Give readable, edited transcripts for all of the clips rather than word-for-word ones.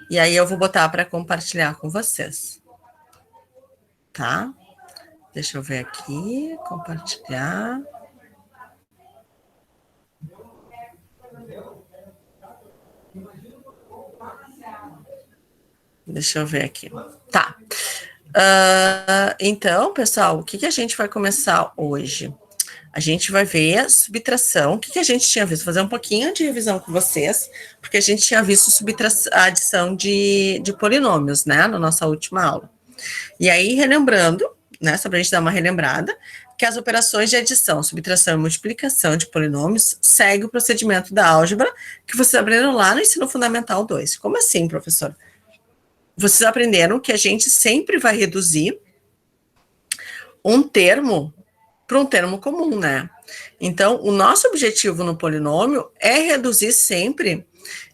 E aí eu vou botar para compartilhar com vocês. Tá? Deixa eu ver aqui, compartilhar. Deixa eu ver aqui. Tá. Então, pessoal, o que a gente vai começar hoje? A gente vai ver a subtração. O que a gente tinha visto? Fazer um pouquinho de revisão com vocês, porque a gente tinha visto a adição de polinômios, né, na nossa última aula. E aí, relembrando, né, só para a gente dar uma relembrada, que as operações de adição, subtração e multiplicação de polinômios seguem o procedimento da álgebra que vocês aprenderam lá no Ensino Fundamental 2. Como assim, professor? Vocês aprenderam que a gente sempre vai reduzir um termo para um termo comum, né? Então, o nosso objetivo no polinômio é reduzir sempre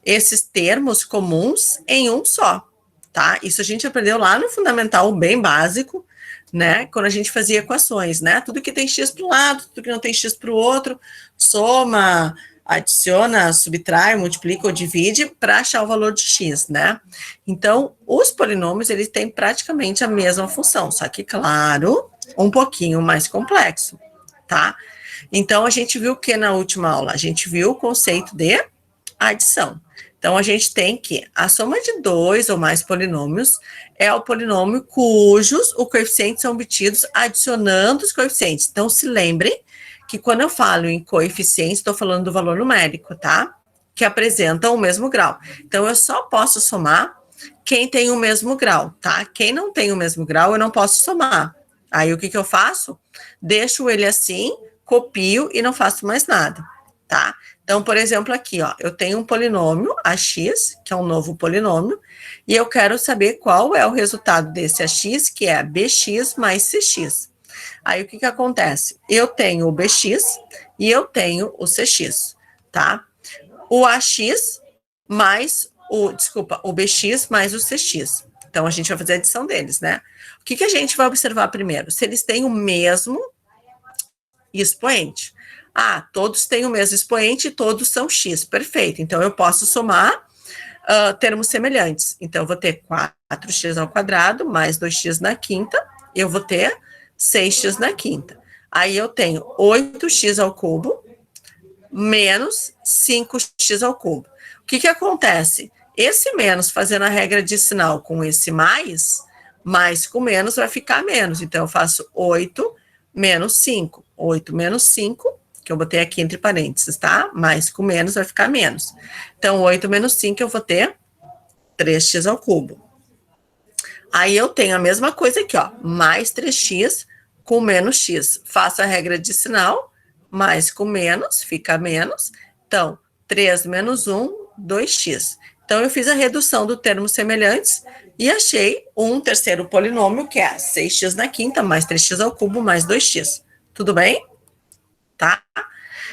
esses termos comuns em um só, tá? Isso a gente aprendeu lá no fundamental bem básico, né? Quando a gente fazia equações, né? Tudo que tem x para um lado, tudo que não tem x para o outro, soma, adiciona, subtrai, multiplica ou divide para achar o valor de x, né? Então, os polinômios, eles têm praticamente a mesma função, só que, claro, um pouquinho mais complexo, tá? Então, a gente viu o que na última aula? A gente viu o conceito de adição. Então, a gente tem que a soma de dois ou mais polinômios é o polinômio cujos os coeficientes são obtidos adicionando os coeficientes. Então, se lembrem que quando eu falo em coeficientes, estou falando do valor numérico, tá? Que apresentam o mesmo grau. Então, eu só posso somar quem tem o mesmo grau, tá? Quem não tem o mesmo grau, eu não posso somar. Aí, o que eu faço? Deixo ele assim, copio e não faço mais nada, tá? Então, por exemplo, aqui, ó, eu tenho um polinômio, ax, que é um novo polinômio, e eu quero saber qual é o resultado desse ax, que é bx mais cx. Aí, o que acontece? Eu tenho o bx e eu tenho o cx, tá? O ax mais o bx mais o cx. Então, a gente vai fazer a adição deles, né? O que a gente vai observar primeiro? Se eles têm o mesmo expoente. Ah, todos têm o mesmo expoente e todos são x. Perfeito. Então, eu posso somar termos semelhantes. Então, eu vou ter 4x ao quadrado mais 2x na quinta. Eu vou ter 6x na quinta. Aí, eu tenho 8x ao cubo menos 5x ao cubo. O que acontece? Esse menos, fazendo a regra de sinal com esse mais com menos vai ficar menos. Então, eu faço 8 menos 5. 8 menos 5, que eu botei aqui entre parênteses, tá? Mais com menos vai ficar menos. Então, 8 menos 5, eu vou ter 3x ao cubo. Aí, eu tenho a mesma coisa aqui, ó. Mais 3x com menos x. Faço a regra de sinal, mais com menos, fica menos. Então, 3 menos 1, 2x. Então, eu fiz a redução do termos semelhantes e achei um terceiro polinômio, que é 6x na quinta, mais 3x ao cubo, mais 2x. Tudo bem? Tá?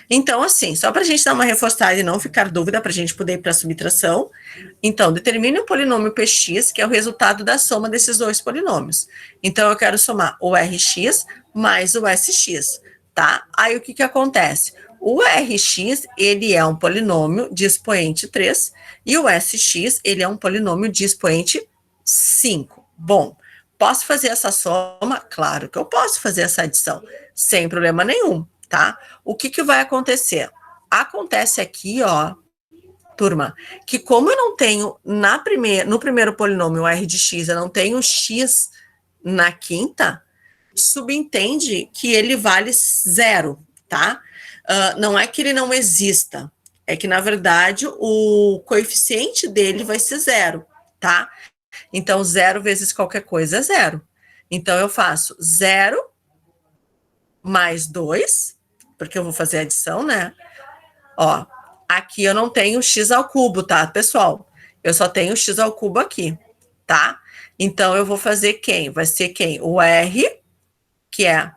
Então, assim, só para a gente dar uma reforçada e não ficar dúvida, para a gente poder ir para a subtração. Então, determine o polinômio px, que é o resultado da soma desses dois polinômios. Então, eu quero somar o rx mais o sx, tá? Aí, o que acontece? O rx, ele é um polinômio de expoente 3, e o sx, ele é um polinômio de expoente 5. Bom, posso fazer essa soma? Claro que eu posso fazer essa adição, sem problema nenhum, tá? O que vai acontecer? Acontece aqui, ó, turma, que como eu não tenho no primeiro polinômio, o r de x, eu não tenho x na quinta, subentende que ele vale 0, tá? Não é que ele não exista, é que, na verdade, o coeficiente dele vai ser 0, tá? Então, 0 vezes qualquer coisa é 0. Então, eu faço 0 mais 2, porque eu vou fazer a adição, né? Ó, aqui eu não tenho x ao cubo, tá, pessoal? Eu só tenho x ao cubo aqui, tá? Então, eu vou fazer quem? Vai ser quem? O r, que é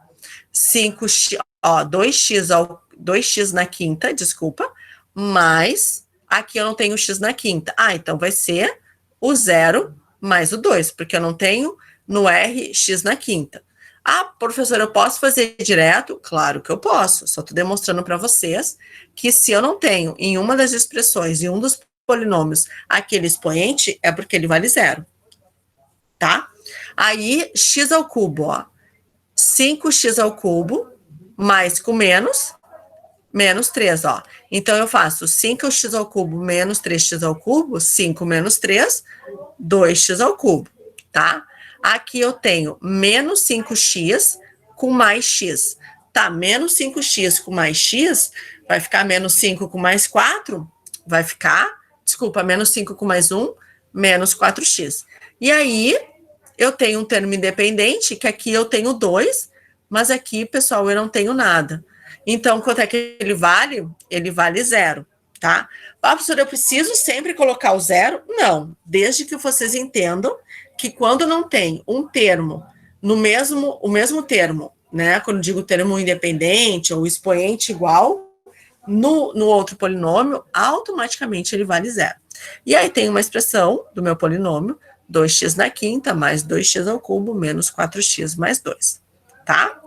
5x, ó, 2x na quinta, desculpa, mais, aqui eu não tenho x na quinta. Ah, então vai ser o 0 mais o 2, porque eu não tenho no r x na quinta. Ah, professor, eu posso fazer direto? Claro que eu posso, só estou demonstrando para vocês que se eu não tenho em uma das expressões, em um dos polinômios aquele expoente, é porque ele vale zero, tá? Aí, x ao cubo, ó. 5x ao cubo, mais com menos 3, ó. Então, eu faço 5x ao cubo menos 3x ao cubo, 5 menos 3, 2x ao cubo, tá? Aqui eu tenho menos 5x com mais x. Tá, menos 5x com mais x, vai ficar menos 5 com mais 4, vai ficar, desculpa, menos 5 com mais 1, menos 4x. E aí, eu tenho um termo independente, que aqui eu tenho 2, mas aqui, pessoal, eu não tenho nada. Então, quanto é que ele vale? Ele vale zero, tá? Ah, professora, eu preciso sempre colocar o zero? Não, desde que vocês entendam que quando não tem um termo no mesmo, o mesmo termo, né? Quando digo termo independente ou expoente igual, no outro polinômio, automaticamente ele vale zero. E aí tem uma expressão do meu polinômio, 2x na quinta mais 2x ao cubo menos 4x mais 2, tá?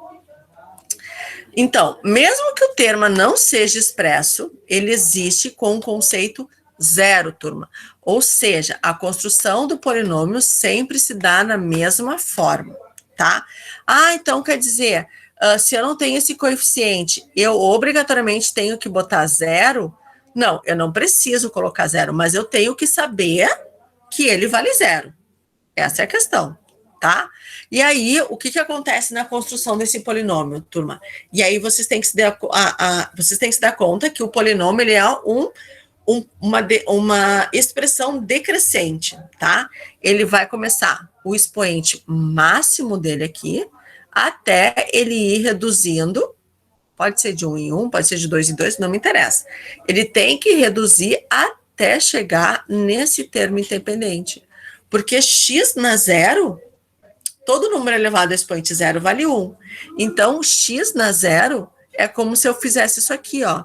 Então, mesmo que o termo não seja expresso, ele existe com o conceito zero, turma. Ou seja, a construção do polinômio sempre se dá na mesma forma, tá? Ah, então quer dizer, se eu não tenho esse coeficiente, eu obrigatoriamente tenho que botar zero? Não, eu não preciso colocar zero, mas eu tenho que saber que ele vale zero. Essa é a questão, tá? E aí, o que acontece na construção desse polinômio, turma? E aí vocês têm que se dar conta que o polinômio ele é uma expressão decrescente, tá? Ele vai começar o expoente máximo dele aqui, até ele ir reduzindo, pode ser de 1 em 1, pode ser de 2 em 2, não me interessa. Ele tem que reduzir até chegar nesse termo independente. Porque x na zero, todo número elevado a expoente zero vale 1. Então, x na zero é como se eu fizesse isso aqui, ó.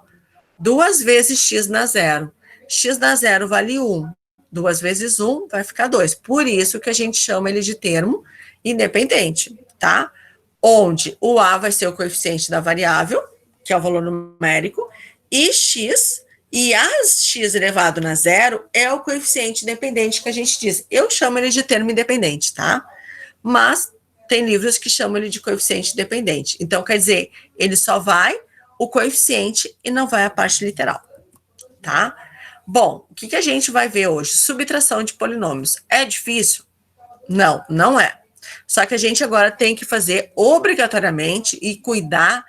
2 vezes x na zero. X na zero vale 1. 2 vezes 1 vai ficar 2. Por isso que a gente chama ele de termo independente, tá? Onde o a vai ser o coeficiente da variável, que é o valor numérico, e x... E as x elevado na zero é o coeficiente independente que a gente diz. Eu chamo ele de termo independente, tá? Mas tem livros que chamam ele de coeficiente independente. Então, quer dizer, ele só vai o coeficiente e não vai a parte literal, tá? Bom, o que a gente vai ver hoje? Subtração de polinômios. É difícil? Não, não é. Só que a gente agora tem que fazer obrigatoriamente e cuidar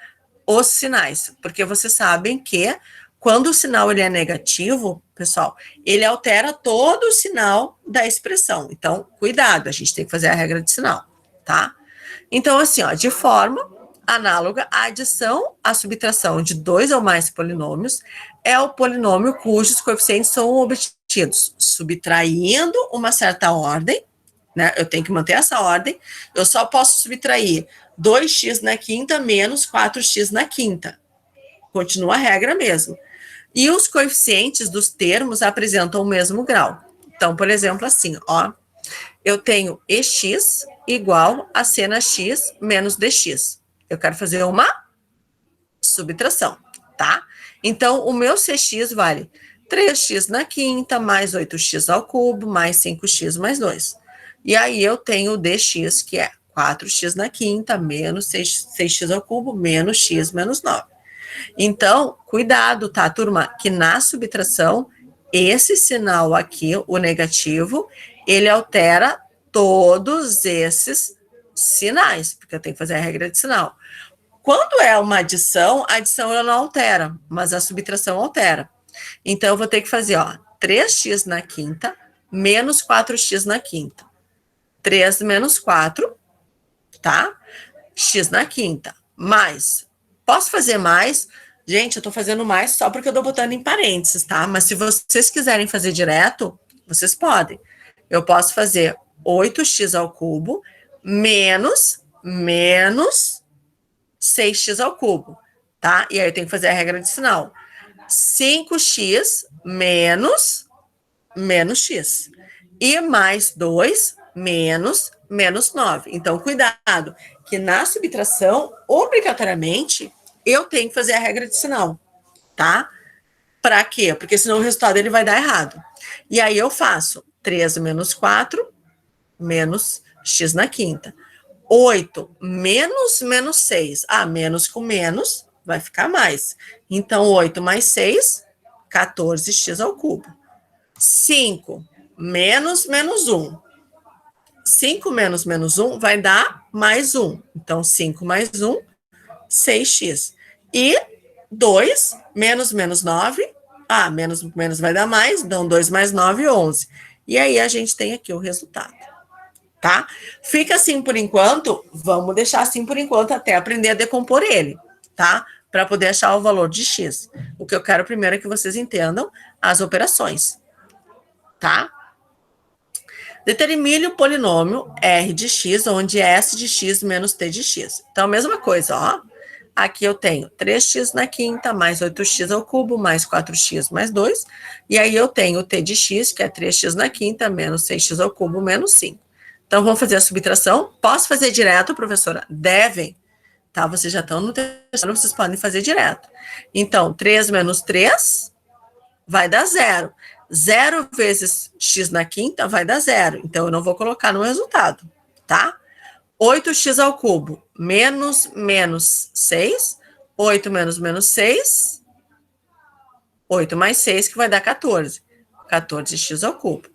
os sinais, porque vocês sabem que quando o sinal ele é negativo, pessoal, ele altera todo o sinal da expressão. Então, cuidado, a gente tem que fazer a regra de sinal, tá? Então, assim, ó, de forma análoga, a adição à subtração de 2 ou mais polinômios é o polinômio cujos coeficientes são obtidos subtraindo uma certa ordem, né? Eu tenho que manter essa ordem, eu só posso subtrair 2x na quinta menos 4x na quinta. Continua a regra mesmo. E os coeficientes dos termos apresentam o mesmo grau. Então, por exemplo, assim, ó, eu tenho EX igual a C na X menos DX. Eu quero fazer uma subtração, tá? Então, o meu CX vale 3x na quinta mais 8x ao cubo mais 5x mais 2. E aí eu tenho o DX, que é 4x na quinta menos 6x ao cubo menos x menos 9. Então, cuidado, tá, turma? Que na subtração, esse sinal aqui, o negativo, ele altera todos esses sinais, porque eu tenho que fazer a regra de sinal. Quando é uma adição, a adição ela não altera, mas a subtração altera. Então, eu vou ter que fazer, ó, 3x na quinta menos 4x na quinta. 3 menos 4, tá? X na quinta, mais... Posso fazer mais? Gente, eu estou fazendo mais só porque eu estou botando em parênteses, tá? Mas se vocês quiserem fazer direto, vocês podem. Eu posso fazer 8x ao cubo menos 6x ao cubo, tá? E aí eu tenho que fazer a regra de sinal. 5x menos x. E mais 2 menos 9. Então, cuidado, que na subtração, obrigatoriamente, eu tenho que fazer a regra de sinal, tá? Para quê? Porque senão o resultado ele vai dar errado. E aí eu faço 13 menos 4 menos x na quinta. 8 menos 6. Ah, menos com menos vai ficar mais. Então, 8 mais 6, 14x ao cubo. 5 menos 1. 5 menos 1 vai dar mais 1. Então, 5 mais 1, 6x. E 2 menos 9. Ah, menos vai dar mais. Então, 2 mais 9, 11. E aí, a gente tem aqui o resultado. Tá? Fica assim por enquanto, vamos deixar assim por enquanto até aprender a decompor ele, tá? Para poder achar o valor de x. O que eu quero primeiro é que vocês entendam as operações, tá? Determine o polinômio R de x, onde é S de x menos T de x. Então, a mesma coisa, ó. Aqui eu tenho 3x na quinta, mais 8x ao cubo, mais 4x mais 2. E aí eu tenho o T de x, que é 3x na quinta, menos 6x ao cubo, menos 5. Então, vamos fazer a subtração. Posso fazer direto, professora? Devem. Tá? Vocês já estão no terceiro, vocês podem fazer direto. Então, 3 menos 3 vai dar 0. 0 vezes x na quinta vai dar 0. Então, eu não vou colocar no resultado, tá? 8x ao cubo menos 6. 8 menos 6. 8 mais 6, que vai dar 14. 14x ao cubo.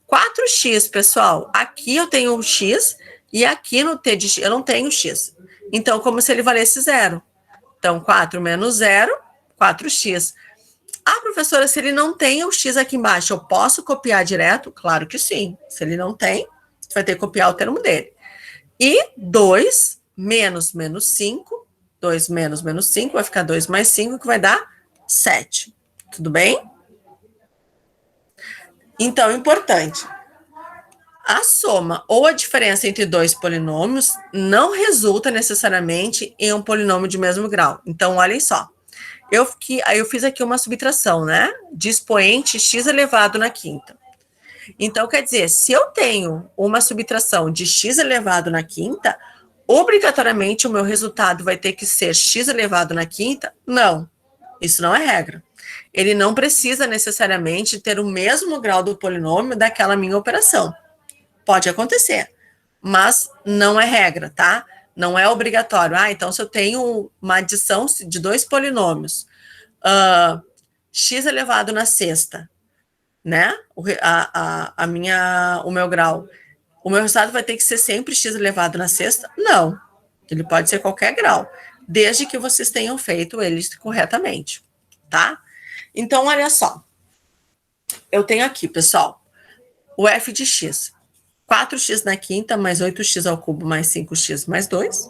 4x, pessoal, aqui eu tenho o x e aqui no t de x eu não tenho x. Então, como se ele valesse 0. Então, 4 menos 0, 4x. Ah, professora, se ele não tem o x aqui embaixo, eu posso copiar direto? Claro que sim. Se ele não tem, você vai ter que copiar o termo dele. E 2 menos 5, 2 menos 5, vai ficar 2 mais 5, que vai dar 7. Tudo bem? Então, importante, a soma ou a diferença entre dois polinômios não resulta necessariamente em um polinômio de mesmo grau. Então, olhem só. Eu fiz aqui uma subtração, né? De expoente x elevado na quinta. Então, quer dizer, se eu tenho uma subtração de x elevado na quinta, obrigatoriamente o meu resultado vai ter que ser x elevado na quinta? Não, isso não é regra. Ele não precisa necessariamente ter o mesmo grau do polinômio daquela minha operação. Pode acontecer, mas não é regra, tá? Não é obrigatório. Ah, então se eu tenho uma adição de dois polinômios, x elevado na sexta, né? O meu grau. O meu resultado vai ter que ser sempre x elevado na sexta? Não. Ele pode ser qualquer grau, desde que vocês tenham feito eles corretamente, tá? Então, olha só. Eu tenho aqui, pessoal, o f de x. 4x na quinta, mais 8x ao cubo, mais 5x mais 2.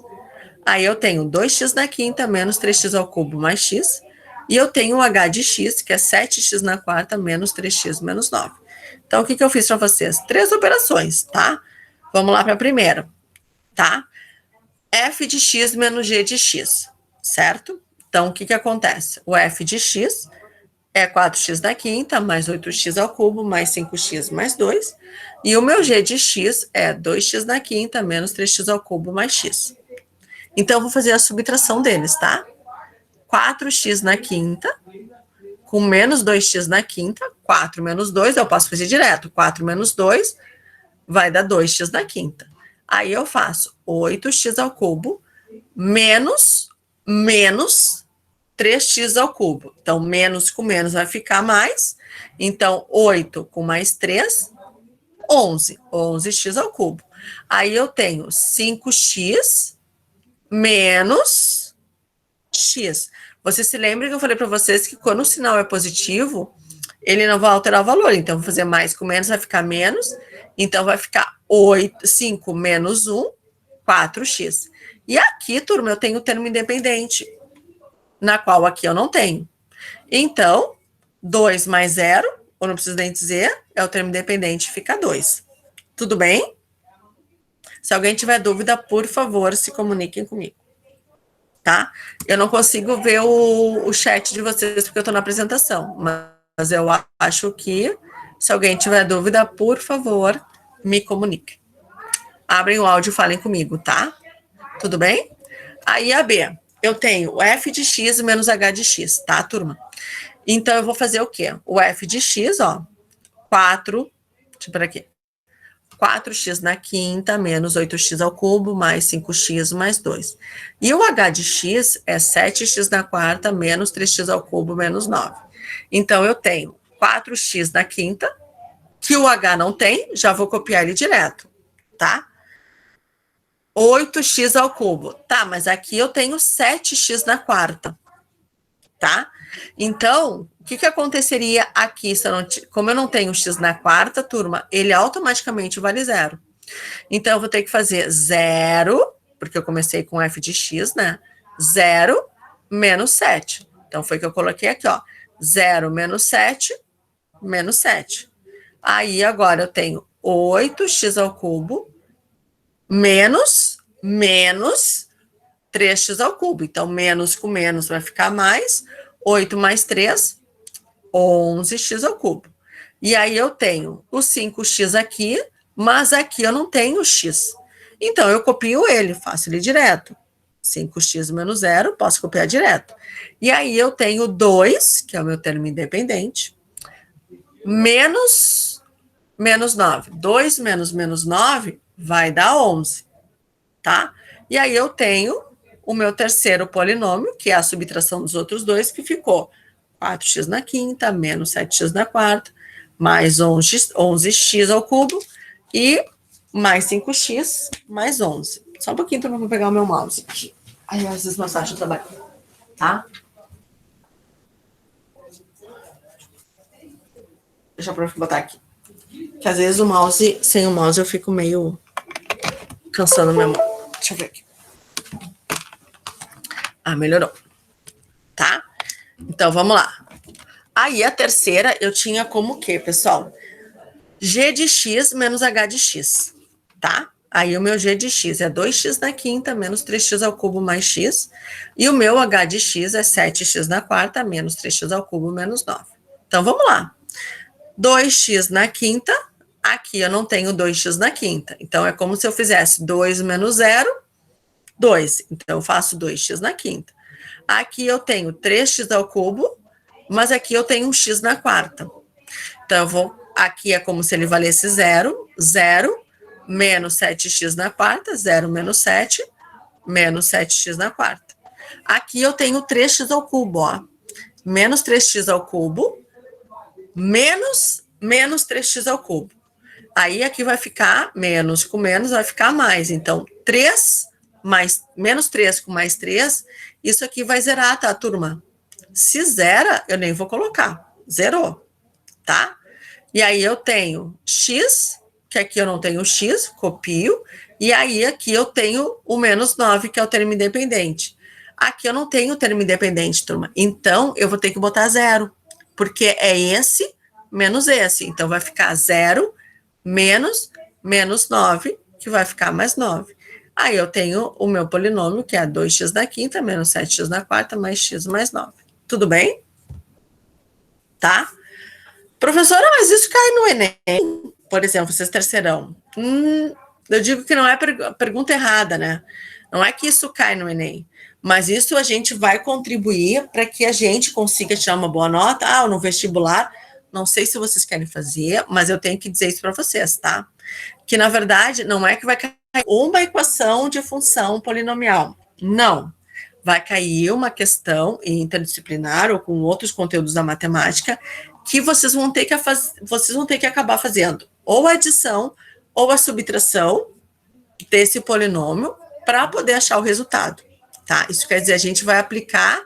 Aí eu tenho 2x na quinta, menos 3x ao cubo, mais x. E eu tenho o h de x, que é 7x na quarta, menos 3x menos 9. Então, o que eu fiz para vocês? 3 operações, tá? Vamos lá para a primeira, tá? F de x menos g de x, certo? Então, o que acontece? O f de x é 4x na quinta, mais 8x ao cubo, mais 5x mais 2. E o meu g de x é 2x na quinta, menos 3x ao cubo, mais x. Então, eu vou fazer a subtração deles, tá? 4x na quinta, com menos 2x na quinta, 4 menos 2, eu posso fazer direto. 4 menos 2 vai dar 2x na quinta. Aí eu faço 8x ao cubo, menos 3x ao cubo. Então, menos com menos vai ficar mais. Então, 8 com mais 3, 11. 11x ao cubo. Aí eu tenho 5x menos x. Você se lembra que eu falei para vocês que quando o sinal é positivo, ele não vai alterar o valor. Então, vou fazer mais com menos, vai ficar menos. Então, vai ficar 5 menos 1, 4x. E aqui, turma, eu tenho o termo independente, na qual aqui eu não tenho. Então, 2 mais 0, ou não preciso nem dizer, é o termo independente, fica 2. Tudo bem? Se alguém tiver dúvida, por favor, se comuniquem comigo. Tá? Eu não consigo ver o chat de vocês porque eu estou na apresentação, mas eu acho que, se alguém tiver dúvida, por favor, me comunique. Abrem o áudio e falem comigo, tá? Tudo bem? Aí a B, eu tenho o f de x menos h de x, tá, turma? Então, eu vou fazer o quê? O f de x, ó, 4, deixa eu por aqui, 4x na quinta menos 8x ao cubo mais 5x mais 2. E o h de x é 7x na quarta menos 3x ao cubo menos 9. Então, eu tenho 4x na quinta, que o h não tem, já vou copiar ele direto, tá? 8x ao cubo. Tá, mas aqui eu tenho 7x na quarta, tá? Então, o que aconteceria aqui? Se eu não, como eu não tenho x na quarta, turma, ele automaticamente vale zero. Então, eu vou ter que fazer zero, porque eu comecei com f de x, né? 0 menos 7. Então, foi que eu coloquei aqui, ó. 0 menos 7, menos 7. Aí, agora eu tenho 8x ao cubo menos 3x ao cubo. Então, menos com menos vai ficar mais. 8 mais 3, 11x ao cubo. E aí eu tenho o 5x aqui, mas aqui eu não tenho x. Então, eu copio ele, faço ele direto. 5x menos 0, posso copiar direto. E aí eu tenho 2, que é o meu termo independente, menos 9. 2 menos 9 vai dar 11, tá? E aí eu tenho o meu terceiro polinômio, que é a subtração dos outros dois, que ficou 4x na quinta, menos 7x na quarta, mais 11x ao cubo, e mais 5x, mais 11. Só um pouquinho, então eu vou pegar o meu mouse aqui. Aí, às vezes, mais fácil de trabalhar, tá? Deixa eu botar aqui. Que às vezes o mouse, sem o mouse, eu fico meio cansando minha mão. Deixa eu ver aqui. Ah, melhorou. Tá? Então, vamos lá. Aí, a terceira, eu tinha como o quê, pessoal? G de x menos h de x, tá? Aí, o meu g de x é 2x na quinta menos 3x ao cubo mais x. E o meu h de x é 7x na quarta menos 3x ao cubo menos 9. Então, vamos lá. 2x na quinta, aqui eu não tenho 2x na quinta. Então, é como se eu fizesse 2 menos 0, 2. Então, eu faço 2x na quinta. Aqui eu tenho 3x ao cubo, mas aqui eu tenho um x na quarta. Então, eu vou... Aqui é como se ele valesse 0. 0 menos 7x na quarta. 0 menos 7, menos 7x na quarta. Aqui eu tenho 3x ao cubo, ó. Menos 3x ao cubo, menos 3x ao cubo. Aí aqui vai ficar menos com menos, vai ficar mais. Então, 3 mais menos 3 com mais 3, isso aqui vai zerar, tá, turma? Se zera, eu nem vou colocar. Zerou, tá? E aí eu tenho x, que aqui eu não tenho x, copio. E aí aqui eu tenho o menos 9, que é o termo independente. Aqui eu não tenho termo independente, turma. Então, eu vou ter que botar 0, porque é esse menos esse. Então, vai ficar 0 menos 9, que vai ficar mais 9. Aí eu tenho o meu polinômio, que é 2x na quinta, menos 7x na quarta, mais x mais 9. Tudo bem? Tá? Professora, mas isso cai no Enem? Por exemplo, vocês terceirão. Eu digo que não é pergunta errada, né? Não é que isso cai no Enem, mas isso a gente vai contribuir para que a gente consiga tirar uma boa nota. Ah, no vestibular, não sei se vocês querem fazer, mas eu tenho que dizer isso para vocês, tá? Que, na verdade, não é que vai cair uma equação de função polinomial. Não. Vai cair uma questão interdisciplinar ou com outros conteúdos da matemática que vocês vão ter que acabar fazendo ou a adição ou a subtração desse polinômio para poder achar o resultado, tá? Isso quer dizer, a gente vai aplicar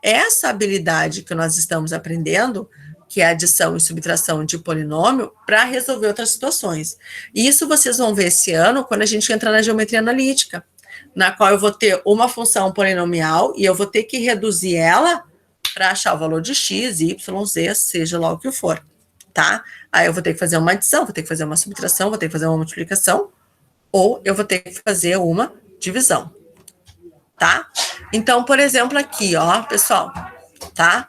essa habilidade que nós estamos aprendendo, que é a adição e subtração de polinômio, para resolver outras situações. E isso vocês vão ver esse ano, quando a gente entrar na geometria analítica, na qual eu vou ter uma função polinomial e eu vou ter que reduzir ela para achar o valor de x, y, z, seja lá o que for, tá? Aí eu vou ter que fazer uma adição, vou ter que fazer uma subtração, vou ter que fazer uma multiplicação, ou eu vou ter que fazer uma divisão, tá? Então, por exemplo, aqui, ó, pessoal, tá?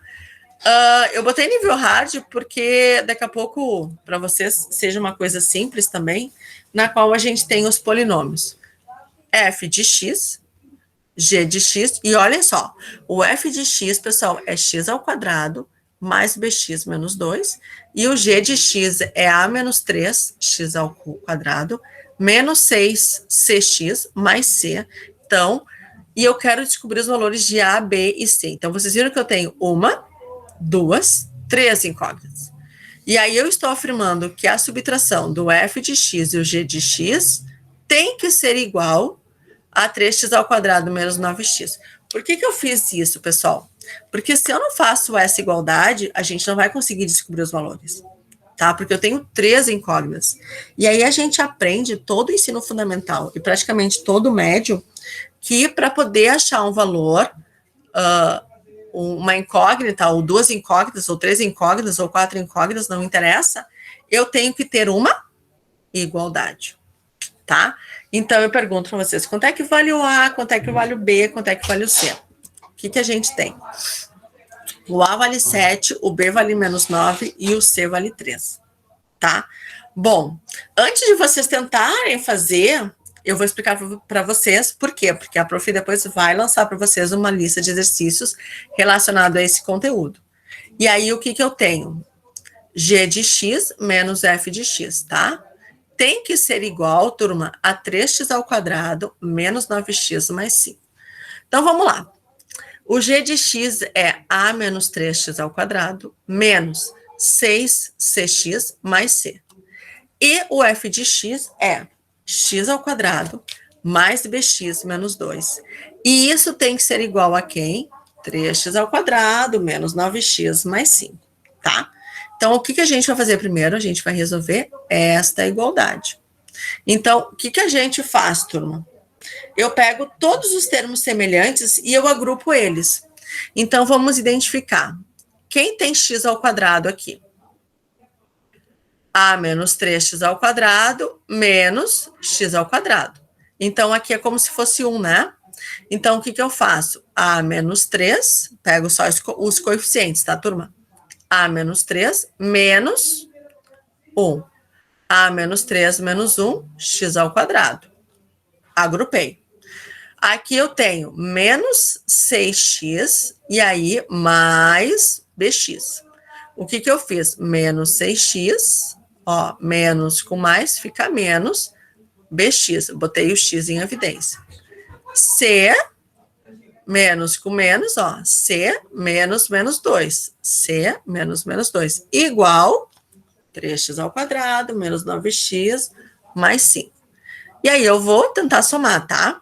Eu botei nível hard porque daqui a pouco, para vocês, seja uma coisa simples também, na qual a gente tem os polinômios f de x, g de x, e olhem só, o f de x, pessoal, é x ao quadrado mais bx menos 2, e o g de x é a menos 3x ao quadrado, menos 6cx mais c. Então, e eu quero descobrir os valores de a, b e c. Então, vocês viram que eu tenho 1, 2, 3 incógnitas. E aí eu estou afirmando que a subtração do f de x e o g de x tem que ser igual a 3x ao quadrado menos 9x. Por que eu fiz isso, pessoal? Porque se eu não faço essa igualdade, a gente não vai conseguir descobrir os valores, tá? Porque eu tenho 3 incógnitas. E aí a gente aprende todo o ensino fundamental e praticamente todo o médio que para poder achar um valor, uma incógnita, ou 2 incógnitas, ou 3 incógnitas, ou 4 incógnitas, não interessa, eu tenho que ter uma igualdade, tá? Então, eu pergunto para vocês, quanto é que vale o A, quanto é que vale o B, quanto é que vale o C? O que a gente tem? O A vale 7, o B vale menos 9 e o C vale 3, tá? Bom, antes de vocês tentarem fazer, eu vou explicar para vocês por quê. Porque a prof depois vai lançar para vocês uma lista de exercícios relacionado a esse conteúdo. E aí, o que eu tenho? G de x menos f de x, tá? Tem que ser igual, turma, a 3x ao quadrado menos 9x mais 5. Então, vamos lá. O g de x é a menos 3x ao quadrado menos 6cx mais c. E o f de x é x ao quadrado mais bx menos 2. E isso tem que ser igual a quem? 3x ao quadrado menos 9x mais 5, tá? Então, o que a gente vai fazer primeiro? A gente vai resolver esta igualdade. Então, o que a gente faz, turma? Eu pego todos os termos semelhantes e eu agrupo eles. Então, vamos identificar. Quem tem x ao quadrado aqui? A menos 3x ao quadrado menos x ao quadrado. Então, aqui é como se fosse 1, né? Então, o que eu faço? A menos 3, pego só os coeficientes, tá, turma? A menos 3 menos 1. A menos 3 menos 1, x ao quadrado. Agrupei. Aqui eu tenho menos 6x e aí mais bx. O que eu fiz? Menos 6x, ó, menos com mais fica menos bx. Botei o x em evidência. C, menos com menos, ó, c menos menos 2. C menos menos 2, igual 3x ao quadrado menos 9x mais 5. E aí eu vou tentar somar, tá?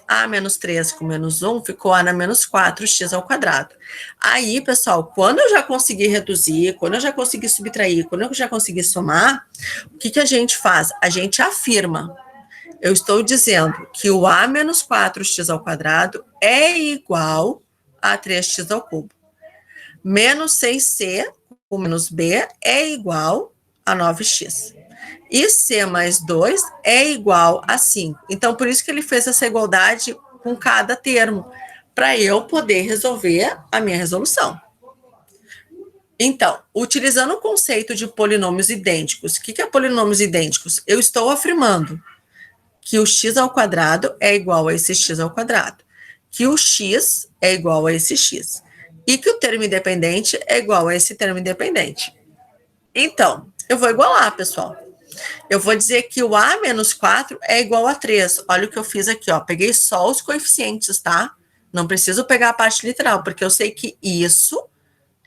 A menos 3 com menos 1 ficou A na menos 4x ao quadrado. Aí, pessoal, quando eu já consegui reduzir, quando eu já consegui subtrair, quando eu já consegui somar, o que a gente faz? A gente afirma. Eu estou dizendo que o A menos 4x ao quadrado é igual a 3x ao cubo. Menos 6c com menos b é igual a 9x. E c mais 2 é igual a 5. Então, por isso que ele fez essa igualdade com cada termo, para eu poder resolver a minha resolução. Então, utilizando o conceito de polinômios idênticos, o que é polinômios idênticos? Eu estou afirmando que o x ao quadrado é igual a esse x ao quadrado, que o x é igual a esse x, e que o termo independente é igual a esse termo independente. Então, eu vou igualar, pessoal. Eu vou dizer que o A menos 4 é igual a 3. Olha o que eu fiz aqui, ó. Peguei só os coeficientes, tá? Não preciso pegar a parte literal, porque eu sei que isso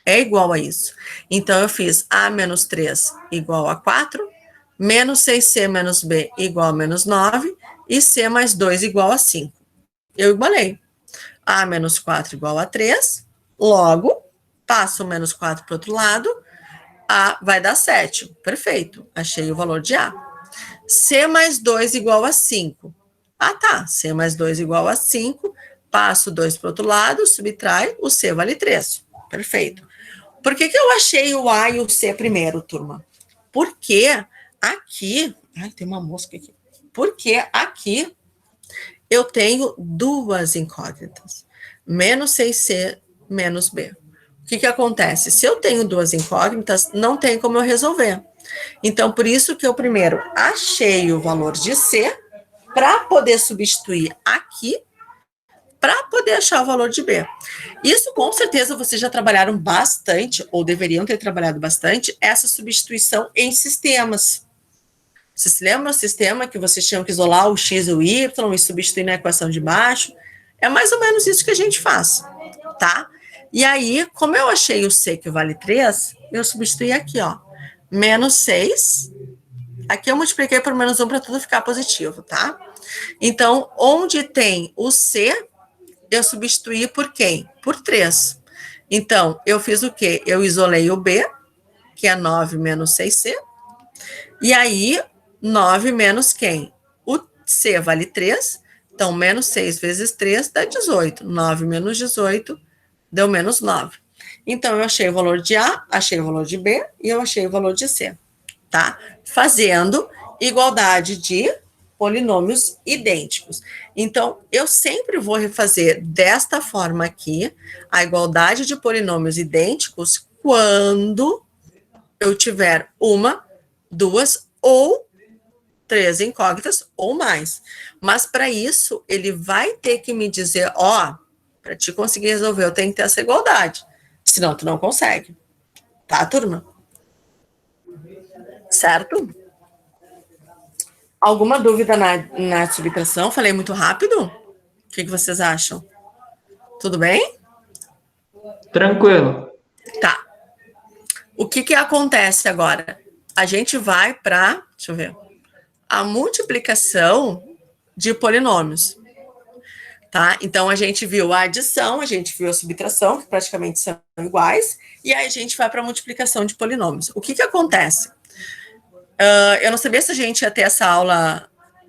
é igual a isso. Então, eu fiz A menos 3 igual a 4, menos 6c menos b igual a menos 9, e c mais 2 igual a 5. Eu igualei. A menos 4 igual a 3, logo, passo o menos 4 para o outro lado, A vai dar 7. Perfeito. Achei o valor de A. C mais 2 igual a 5. Ah, tá. C mais 2 igual a 5. Passo 2 para o outro lado, subtrai, o C vale 3. Perfeito. Por que eu achei o A e o C primeiro, turma? Porque aqui... Ai, tem uma mosca aqui. Porque aqui eu tenho duas incógnitas. Menos 6C menos B. O que acontece? Se eu tenho duas incógnitas, não tem como eu resolver. Então, por isso que eu primeiro achei o valor de C, para poder substituir aqui, para poder achar o valor de B. Isso, com certeza, vocês já trabalharam bastante, ou deveriam ter trabalhado bastante, essa substituição em sistemas. Vocês se lembram do sistema que vocês tinham que isolar o x e o y e substituir na equação de baixo? É mais ou menos isso que a gente faz, tá? E aí, como eu achei o C que vale 3, eu substituí aqui, ó. Menos 6. Aqui eu multipliquei por menos 1 para tudo ficar positivo, tá? Então, onde tem o C, eu substituí por quem? Por 3. Então, eu fiz o quê? Eu isolei o B, que é 9 menos 6C. E aí, 9 menos quem? O C vale 3. Então, menos 6 vezes 3 dá 18. 9 menos 18 deu menos 9. Então, eu achei o valor de A, achei o valor de B e eu achei o valor de C, tá? Fazendo igualdade de polinômios idênticos. Então, eu sempre vou refazer desta forma aqui a igualdade de polinômios idênticos quando eu tiver uma, duas ou 3 incógnitas ou mais. Mas para isso, ele vai ter que me dizer, ó, para te conseguir resolver, eu tenho que ter essa igualdade. Senão, tu não consegue. Tá, turma? Certo? Alguma dúvida na subtração? Falei muito rápido? O que vocês acham? Tudo bem? Tranquilo. Tá. O que acontece agora? A gente vai para, deixa eu ver, a multiplicação de polinômios. Tá? Então, a gente viu a adição, a gente viu a subtração, que praticamente são iguais, e aí a gente vai para a multiplicação de polinômios. O que acontece? Eu não sabia se a gente ia ter essa aula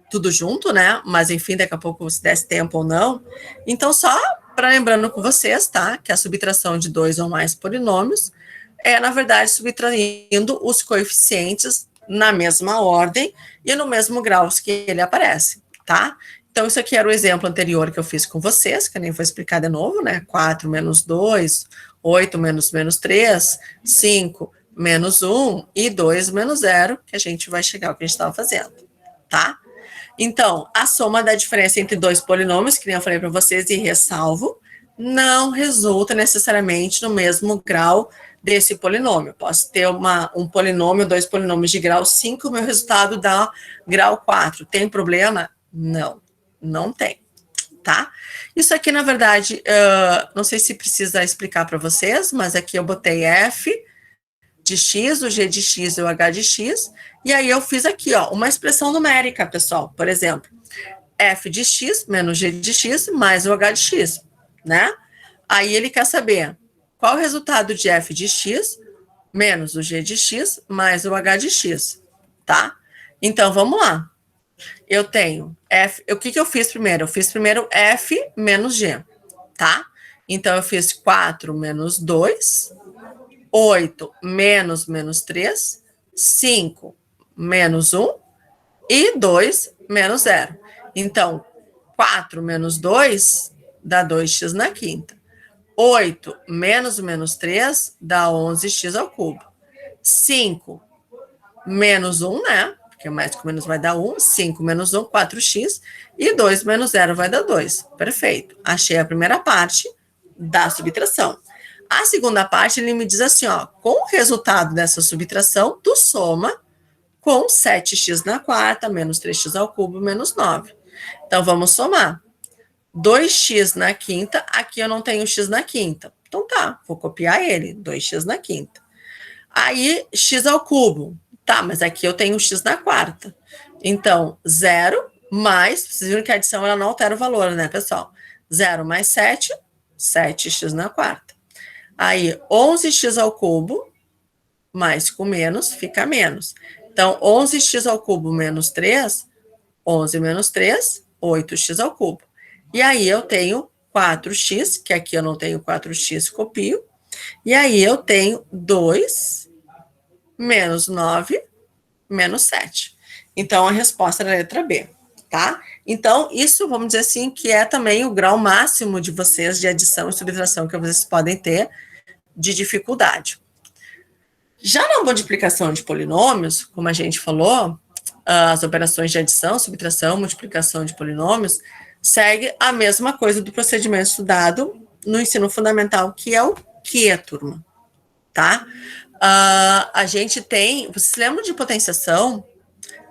tudo junto, né? Mas, enfim, daqui a pouco, se desse tempo ou não. Então, só para lembrando com vocês, tá? Que a subtração de 2 ou mais polinômios é, na verdade, subtraindo os coeficientes na mesma ordem e no mesmo grau que ele aparece, tá? Então, isso aqui era o exemplo anterior que eu fiz com vocês, que eu nem vou explicar de novo, né? 4 menos 2, 8 menos 3, 5 menos 1 e 2 menos 0, que a gente vai chegar ao que a gente estava fazendo, tá? Então, a soma da diferença entre dois polinômios, que nem eu falei para vocês, e ressalvo, não resulta necessariamente no mesmo grau desse polinômio. Posso ter um polinômio, dois polinômios de grau 5, o meu resultado dá grau 4. Tem problema? Não, não tem, tá? Isso aqui, na verdade, não sei se precisa explicar para vocês, mas aqui eu botei F de x, o g de x e o h de x, e aí eu fiz aqui, ó, uma expressão numérica, pessoal. Por exemplo, f de x menos g de x mais o h de x, né? Aí ele quer saber qual o resultado de f de x menos o g de x mais o h de x, tá? Então, vamos lá. Eu tenho f, o que eu fiz primeiro? Eu fiz primeiro f menos g, tá? Então, eu fiz 4 menos 2, 8 menos 3, 5 menos 1 e 2 menos 0. Então, 4 menos 2 dá 2x na quinta. 8 menos 3 dá 11x ao cubo. 5 menos 1, né? Porque mais com menos vai dar 1. 5 menos 1, 4x. E 2 menos 0 vai dar 2. Perfeito. Achei a primeira parte da subtração. A segunda parte, ele me diz assim, ó, com o resultado dessa subtração, tu soma com 7x na quarta, menos 3x ao cubo, menos 9. Então, vamos somar. 2x na quinta, aqui eu não tenho x na quinta. Então, tá, vou copiar ele, 2x na quinta. Aí, x ao cubo. Tá, mas aqui eu tenho x na quarta. Então, 0 mais, vocês viram que a adição ela não altera o valor, né, pessoal? 0 mais 7, 7x na quarta. Aí, 11x ao cubo, mais com menos, fica menos. Então, 11x ao cubo menos 3, 11 menos 3, 8x ao cubo. E aí, eu tenho 4x, que aqui eu não tenho 4x, copio. E aí, eu tenho 2 menos 9 menos 7. Então, a resposta é a letra B, tá? Então, isso, vamos dizer assim, que é também o grau máximo de vocês de adição e subtração que vocês podem ter de dificuldade. Já na multiplicação de polinômios, como a gente falou, as operações de adição, subtração, multiplicação de polinômios, segue a mesma coisa do procedimento estudado no ensino fundamental, que é o quê, turma? Tá? A gente tem... Vocês lembram de potenciação?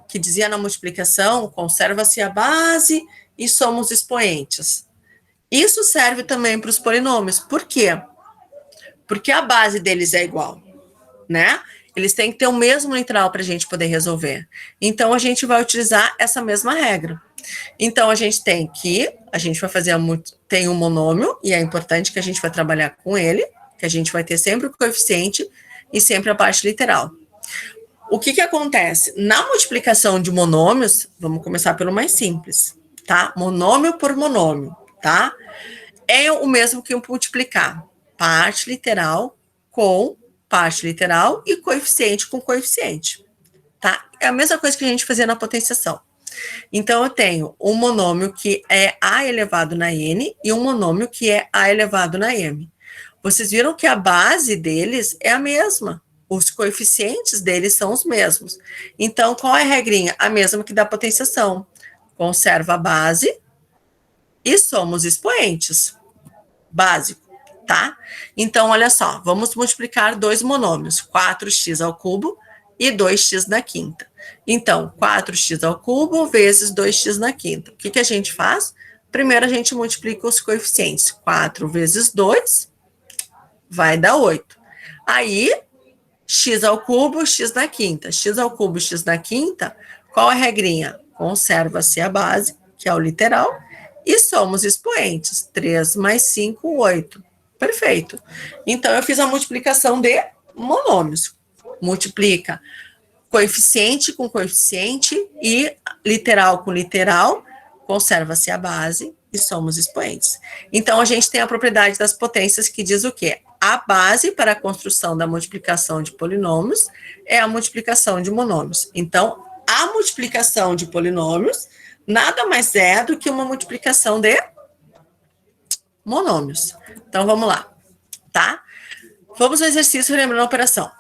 Que dizia na multiplicação, conserva-se a base e somos expoentes. Isso serve também para os polinômios. Por quê? Porque a base deles é igual, né? Eles têm que ter o mesmo literal para a gente poder resolver. Então, a gente vai utilizar essa mesma regra. Então, a gente vai fazer, tem um monômio, e é importante que a gente vai trabalhar com ele, que a gente vai ter sempre o coeficiente e sempre a parte literal. O que acontece? Na multiplicação de monômios, vamos começar pelo mais simples, tá? Monômio por monômio, tá? É o mesmo que multiplicar parte literal com parte literal e coeficiente com coeficiente, tá? É a mesma coisa que a gente fazia na potenciação. Então, eu tenho um monômio que é a elevado na n e um monômio que é a elevado na m. Vocês viram que a base deles é a mesma. Os coeficientes deles são os mesmos. Então, qual é a regrinha? A mesma que da potenciação. Conserva a base e somos expoentes. Básico, tá? Então, olha só, vamos multiplicar dois monômios, 4x ao cubo e 2x na quinta. Então, 4x ao cubo vezes 2x na quinta. O que a gente faz? Primeiro, a gente multiplica os coeficientes. 4 vezes 2 vai dar 8. Aí, x ao cubo, x na quinta. X ao cubo, x na quinta, qual a regrinha? Conserva-se a base, que é o literal, e somos expoentes. 3 mais 5, 8. Perfeito. Então, eu fiz a multiplicação de monômios. Multiplica coeficiente com coeficiente e literal com literal, conserva-se a base e somos expoentes. Então, a gente tem a propriedade das potências que diz o quê? A base para a construção da multiplicação de polinômios é a multiplicação de monômios. Então, a multiplicação de polinômios nada mais é do que uma multiplicação de monômios. Então, vamos lá, tá? Vamos ao exercício lembrando a operação.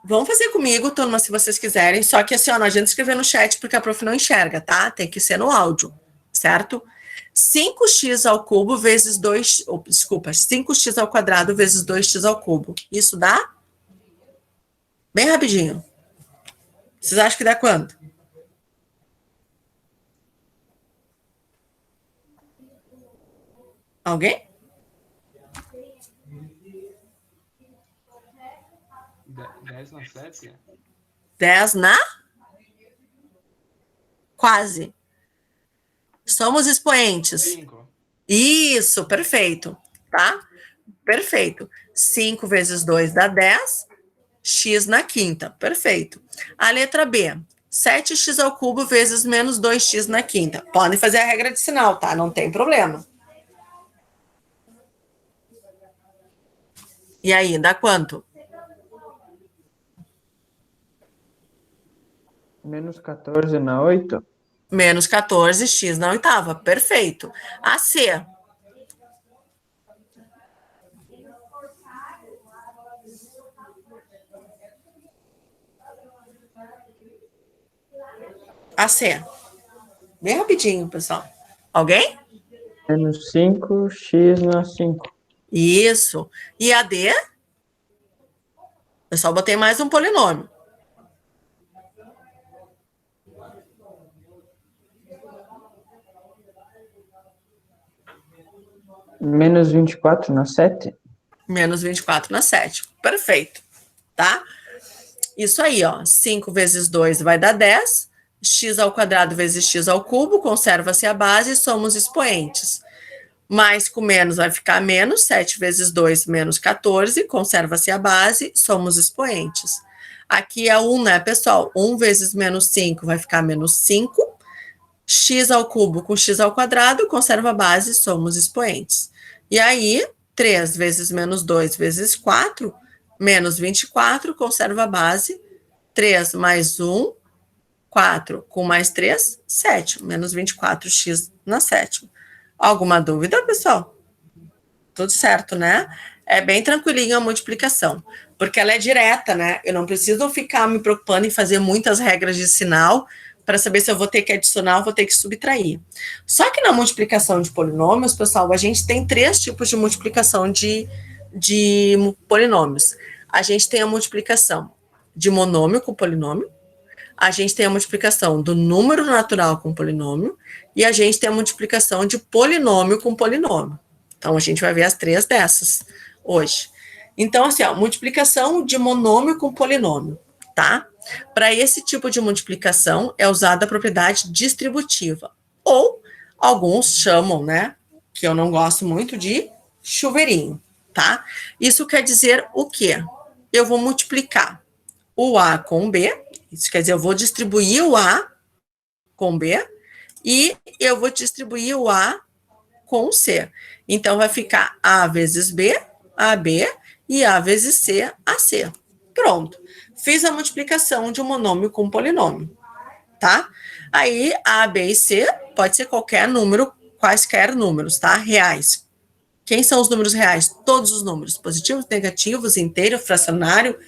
Vamos fazer comigo, turma, se vocês quiserem, só que assim, ó, não adianta escrever no chat porque a prof não enxerga, tá? Tem que ser no áudio, certo? 5x ao cubo vezes 2, desculpa, 5x ao quadrado vezes 2x ao cubo. Isso dá? Bem rapidinho. Vocês acham que dá quanto? Alguém? 10 na 7? 10 na? Quase. Somos expoentes. 5. Isso, perfeito, tá? Perfeito. 5 vezes 2 dá 10, x na quinta, perfeito. A letra B, 7x ao cubo vezes menos 2x na quinta. Podem fazer a regra de sinal, tá? Não tem problema. E aí, dá quanto? Menos 14 na 8. Menos 14x na oitava, perfeito. A C. A C. Bem rapidinho, pessoal. Alguém? Menos 5x na 5. Isso. E a D? Eu só botei mais um polinômio. Menos 24 na 7. Menos 24 na 7. Perfeito. Tá? Isso aí, ó. 5 vezes 2 vai dar 10. X ao quadrado vezes x ao cubo. Conserva-se a base e somos expoentes. Mais com menos vai ficar menos. 7 vezes 2, menos 14. Conserva-se a base, somos expoentes. Aqui é 1, né, pessoal? 1 vezes menos 5 vai ficar menos 5. X ao cubo com x ao quadrado, conserva a base, somos expoentes. E aí, 3 vezes menos 2 vezes 4, menos 24, conserva a base. 3 mais 1, 4 com mais 3, 7. Menos 24x na sétima. Alguma dúvida, pessoal? Tudo certo, né? É bem tranquilinho a multiplicação, porque ela é direta, né? Eu não preciso ficar me preocupando em fazer muitas regras de sinal, para saber se eu vou ter que adicionar ou vou ter que subtrair. Só que na multiplicação de polinômios, pessoal, a gente tem 3 tipos de multiplicação de polinômios. A gente tem a multiplicação de monômio com polinômio, a gente tem a multiplicação do número natural com polinômio, e a gente tem a multiplicação de polinômio com polinômio. Então, a gente vai ver as 3 dessas hoje. Então, assim, ó, multiplicação de monômio com polinômio, tá? Para esse tipo de multiplicação, é usada a propriedade distributiva, ou alguns chamam, né, que eu não gosto muito, de chuveirinho, tá? Isso quer dizer o quê? Eu vou multiplicar o A com o B, isso quer dizer, eu vou distribuir o A com B, e eu vou distribuir o A com o C. Então, vai ficar A vezes B, AB, e A vezes C, AC. Pronto. Fiz a multiplicação de um monômio com um polinômio, tá? Aí, A, B e C pode ser qualquer número, quaisquer números, tá? Reais. Quem são os números reais? Todos os números, positivos, negativos, inteiro, fracionário,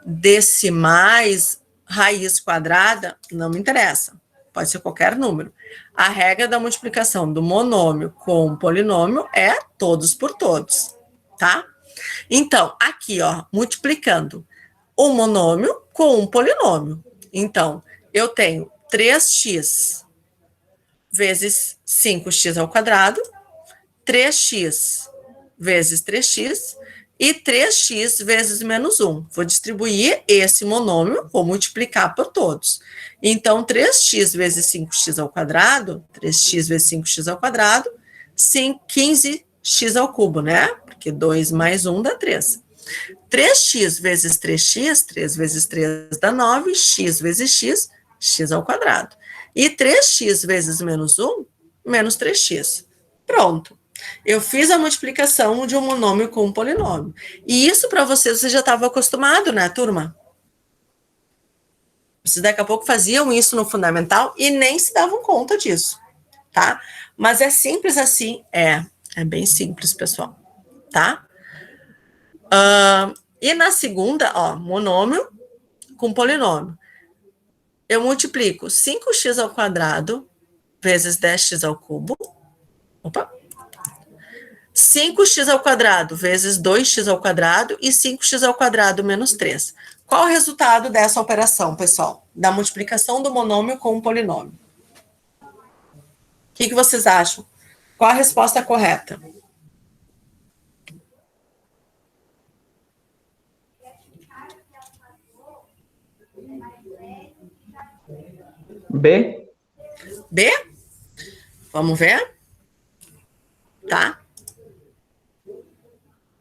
decimais, raiz quadrada, não me interessa. Pode ser qualquer número. A regra da multiplicação do monômio com polinômio é todos por todos, tá? Então, aqui, ó, multiplicando o monômio com um polinômio. Então, eu tenho 3x vezes 5x ao quadrado, 3x vezes 3x e 3x vezes menos 1. Vou distribuir esse monômio, vou multiplicar por todos. Então, 3x vezes 5x ao quadrado, 3x vezes 5x ao quadrado, 15x ao cubo, né? Porque 2 mais 1 dá 3. 3x vezes 3x, 3 vezes 3 dá 9, x vezes x, x ao quadrado. E 3x vezes menos 1, menos 3x. Pronto. Eu fiz a multiplicação de um monômio com um polinômio. E isso para vocês, já estavam acostumados, né, turma? Vocês daqui a pouco faziam isso no fundamental e nem se davam conta disso, tá? Mas é simples assim? É bem simples, pessoal, tá? E na segunda, ó, monômio com polinômio. Eu multiplico 5x ao quadrado vezes 10x ao cubo. Opa! 5x ao quadrado vezes 2x ao quadrado e 5x ao quadrado menos 3. Qual o resultado dessa operação, pessoal? Da multiplicação do monômio com um polinômio. O que vocês acham? Qual a resposta correta? B? B? Vamos ver? Tá?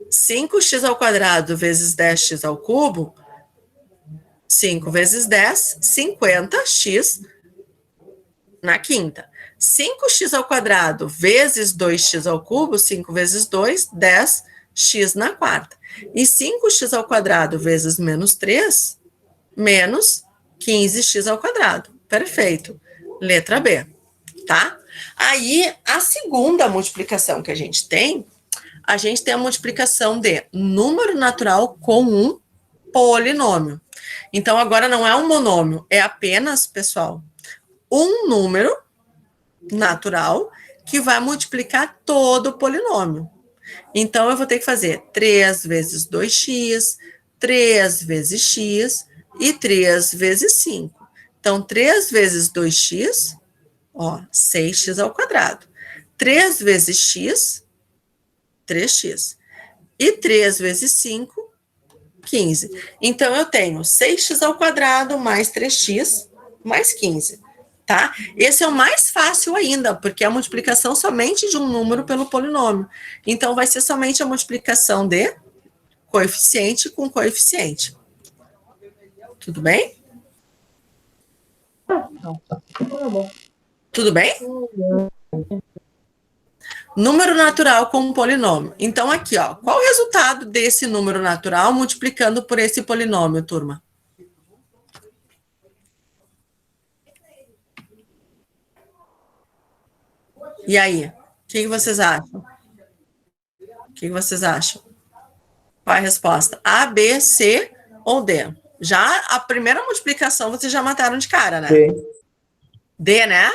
5x ao quadrado vezes 10x ao cubo, 5 vezes 10, 50x na quinta. 5x ao quadrado vezes 2x ao cubo, 5 vezes 2, 10x na quarta. E 5x ao quadrado vezes menos 3, menos 15x ao quadrado. Perfeito. Letra B, tá? Aí, a segunda multiplicação que a gente tem a multiplicação de número natural com um polinômio. Então, agora não é um monômio, é apenas, pessoal, um número natural que vai multiplicar todo o polinômio. Então, eu vou ter que fazer 3 vezes 2x, 3 vezes x e 3 vezes 5. Então, 3 vezes 2x, ó, 6x ao quadrado. 3 vezes x, 3x. E 3 vezes 5, 15. Então, eu tenho 6x ao quadrado mais 3x mais 15, tá? Esse é o mais fácil ainda, porque é a multiplicação somente de um número pelo polinômio. Então, vai ser somente a multiplicação de coeficiente com coeficiente. Tudo bem? Tudo bem? Número natural com um polinômio. Então, aqui, ó, qual o resultado desse número natural multiplicando por esse polinômio, turma? E aí? O que vocês acham? O que vocês acham? Qual é a resposta? A, B, C ou D? Já a primeira multiplicação vocês já mataram de cara, né? B. D, né?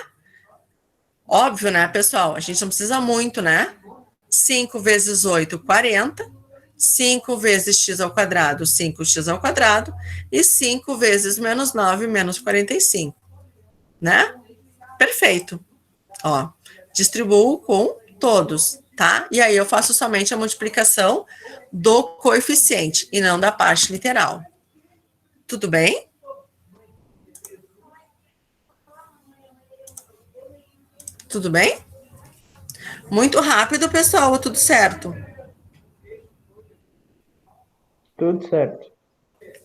Óbvio, né, pessoal? A gente não precisa muito, né? 5 vezes 8, 40. 5 vezes x ao quadrado, 5x ao quadrado. E 5 vezes menos 9, menos 45. Né? Perfeito. Ó, distribuo com todos, tá? E aí eu faço somente a multiplicação do coeficiente e não da parte literal. Tudo bem? Tudo bem? Muito rápido, pessoal, tudo certo? Tudo certo.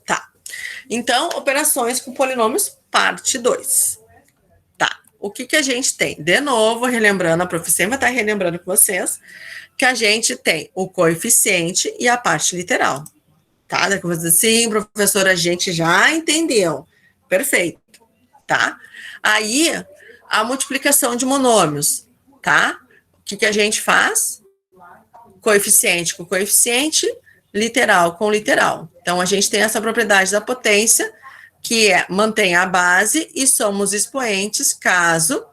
Tá. Então, operações com polinômios, parte 2. Tá. O que a gente tem? De novo, relembrando, a professora vai estar relembrando com vocês, que a gente tem o coeficiente e a parte literal. Tá? Daqui eu vou dizer, sim, professora, a gente já entendeu. Perfeito. Tá? Aí, a multiplicação de monômios, tá? O que a gente faz? Coeficiente com coeficiente, literal com literal. Então, a gente tem essa propriedade da potência, que mantém a base e somos expoentes caso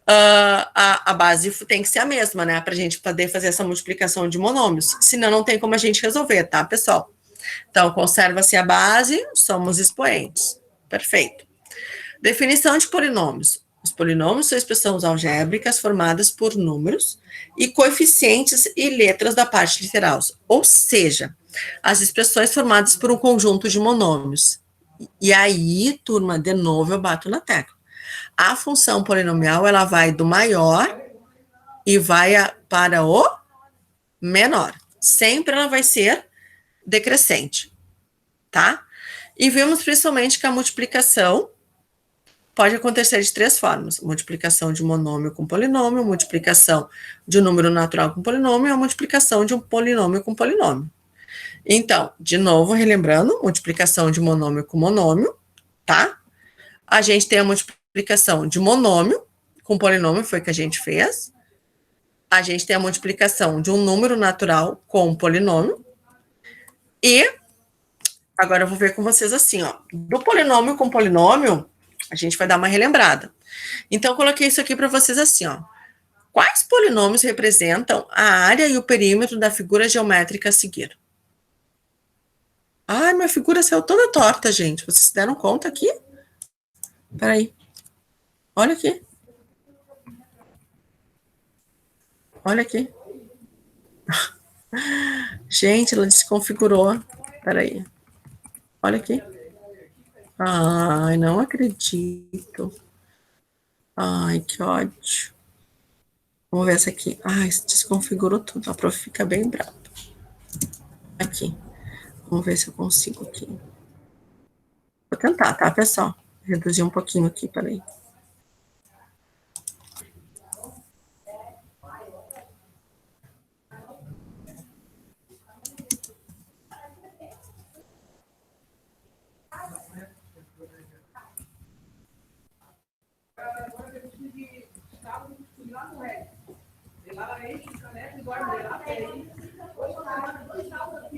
a base tem que ser a mesma, né? Para a gente poder fazer essa multiplicação de monômios. Senão, não tem como a gente resolver, tá, pessoal? Então, conserva-se a base, somos expoentes. Perfeito. Definição de polinômios. Os polinômios são expressões algébricas formadas por números e coeficientes e letras da parte literal, ou seja, as expressões formadas por um conjunto de monômios. E aí, turma, de novo eu bato na tecla. A função polinomial, ela vai do maior e vai para o menor. Sempre ela vai ser decrescente, tá? E vimos principalmente que a multiplicação pode acontecer de 3 formas: multiplicação de monômio com polinômio, multiplicação de um número natural com polinômio, e a multiplicação de um polinômio com polinômio. Então, de novo, relembrando, multiplicação de monômio com monômio, tá? A gente tem a multiplicação de monômio com polinômio, foi o que a gente fez. A gente tem a multiplicação de um número natural com polinômio. E agora eu vou ver com vocês assim, ó. Do polinômio com polinômio, a gente vai dar uma relembrada. Então, eu coloquei isso aqui para vocês assim, ó. Quais polinômios representam a área e o perímetro da figura geométrica a seguir? Ai, minha figura saiu toda torta, gente. Vocês se deram conta aqui? Peraí. Olha aqui. Olha aqui. Gente, ela desconfigurou. Peraí. Olha aqui. Ai, não acredito. Ai, que ódio. Vamos ver essa aqui. Ai, desconfigurou tudo. A prof fica bem brava. Aqui. Vamos ver se eu consigo aqui. Vou tentar, tá, pessoal? Reduzir um pouquinho aqui, peraí.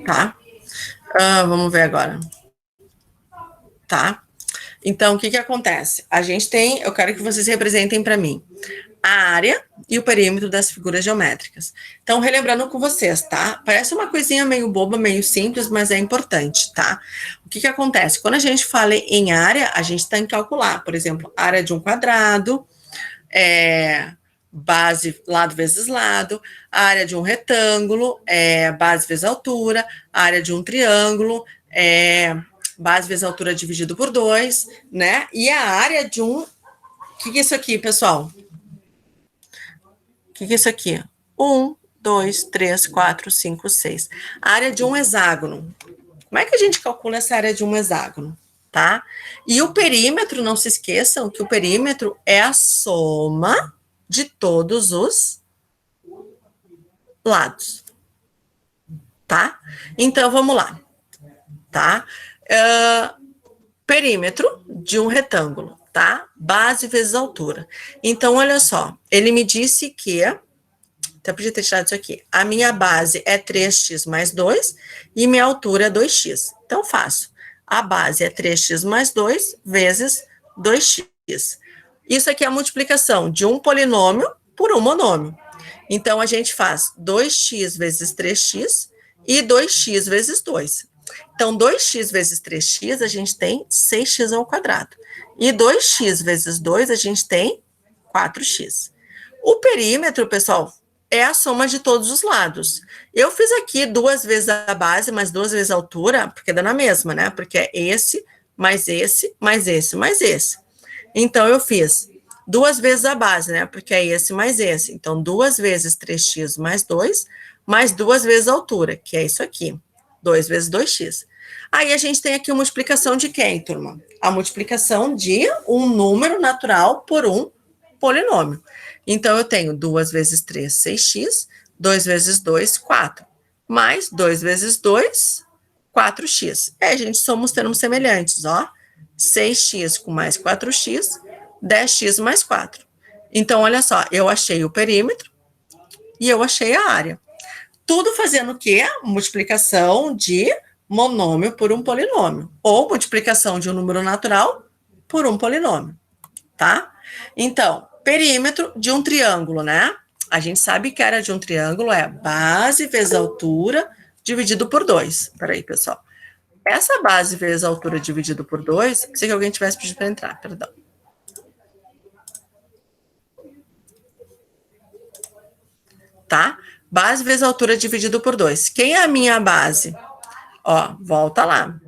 Tá. Vamos ver agora. Tá. Então, o que acontece? A gente tem, eu quero que vocês representem para mim a área e o perímetro das figuras geométricas. Então, relembrando com vocês, tá? Parece uma coisinha meio boba, meio simples, mas é importante, tá? O que acontece? Quando a gente fala em área, a gente tem que calcular, por exemplo, área de um quadrado, base lado vezes lado, a área de um retângulo, base vezes altura, a área de um triângulo, base vezes altura dividido por 2, né? E a área de um... O que é isso aqui, pessoal? O que é isso aqui? 1, 2, 3, 4, 5, 6. A área de um hexágono. Como é que a gente calcula essa área de um hexágono? Tá? E o perímetro, não se esqueçam que o perímetro é a soma de todos os lados. Tá? Então, vamos lá. Tá? Perímetro de um retângulo, tá? Base vezes altura. Então, olha só, ele me disse que, até podia ter tirado isso aqui, a minha base é 3x mais 2 e minha altura é 2x. Então, faço. A base é 3x mais 2 vezes 2x. Isso aqui é a multiplicação de um polinômio por um monômio. Então, a gente faz 2x vezes 3x e 2x vezes 2. Então, 2x vezes 3x, a gente tem 6x ao quadrado. E 2x vezes 2, a gente tem 4x. O perímetro, pessoal, é a soma de todos os lados. Eu fiz aqui 2 vezes a base, mais 2 vezes a altura, porque dá na mesma, né? Porque é esse, mais esse, mais esse, mais esse. Então, eu fiz 2 vezes a base, né? Porque é esse mais esse. Então, 2 vezes 3x mais 2, mais 2 vezes a altura, que é isso aqui. 2 vezes 2x. Aí, a gente tem aqui uma multiplicação de quem, turma? A multiplicação de um número natural por um polinômio. Então, eu tenho 2 vezes 3, 6x, 2 vezes 2, 4. Mais 2 vezes 2, 4x. É, gente, somos termos semelhantes, ó. 6x com mais 4x, 10x mais 4. Então, olha só, eu achei o perímetro e eu achei a área. Tudo fazendo o quê? Multiplicação de monômio por um polinômio. Ou multiplicação de um número natural por um polinômio, tá? Então, perímetro de um triângulo, né? A gente sabe que a área de um triângulo é base vezes altura dividido por 2. Peraí, pessoal. Essa base vezes a altura dividido por 2, se alguém tivesse pedido para entrar, perdão. Tá? Base vezes a altura dividido por 2. Quem é a minha base? Ó, volta lá.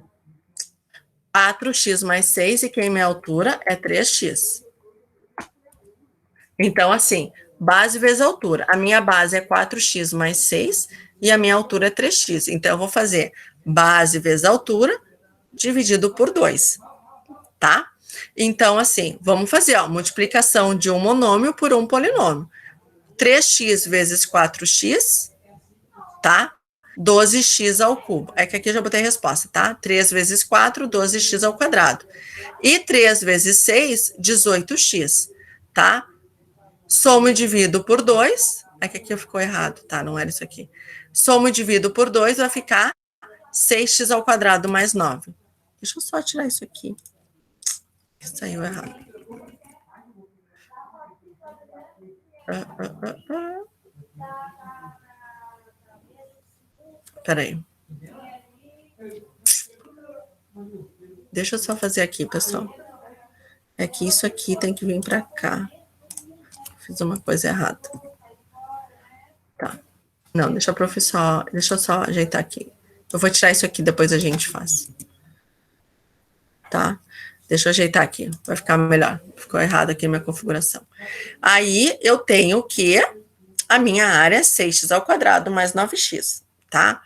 4x mais 6 e quem é minha altura é 3x. Então, assim, base vezes altura. A minha base é 4x mais 6 e a minha altura é 3x. Então, eu vou fazer base vezes altura dividido por 2, tá? Então, assim, vamos fazer, ó, multiplicação de um monômio por um polinômio. 3x vezes 4x, tá? 12x ao cubo. É que aqui eu já botei a resposta, tá? 3 vezes 4, 12x ao quadrado. E 3 vezes 6, 18x, tá? Somo e divido por 2. É que aqui ficou errado, tá? Não era isso aqui. Somo e divido por 2 vai ficar 6x ao quadrado mais 9. Deixa eu só tirar isso aqui. Saiu errado. Peraí. Deixa eu só fazer aqui, pessoal. É que isso aqui tem que vir para cá. Fiz uma coisa errada. Tá. Não, deixa eu só ajeitar aqui. Eu vou tirar isso aqui, depois a gente faz. Tá? Deixa eu ajeitar aqui, vai ficar melhor. Ficou errado aqui a minha configuração. Aí, eu tenho que a minha área é 6x ao quadrado mais 9x, tá?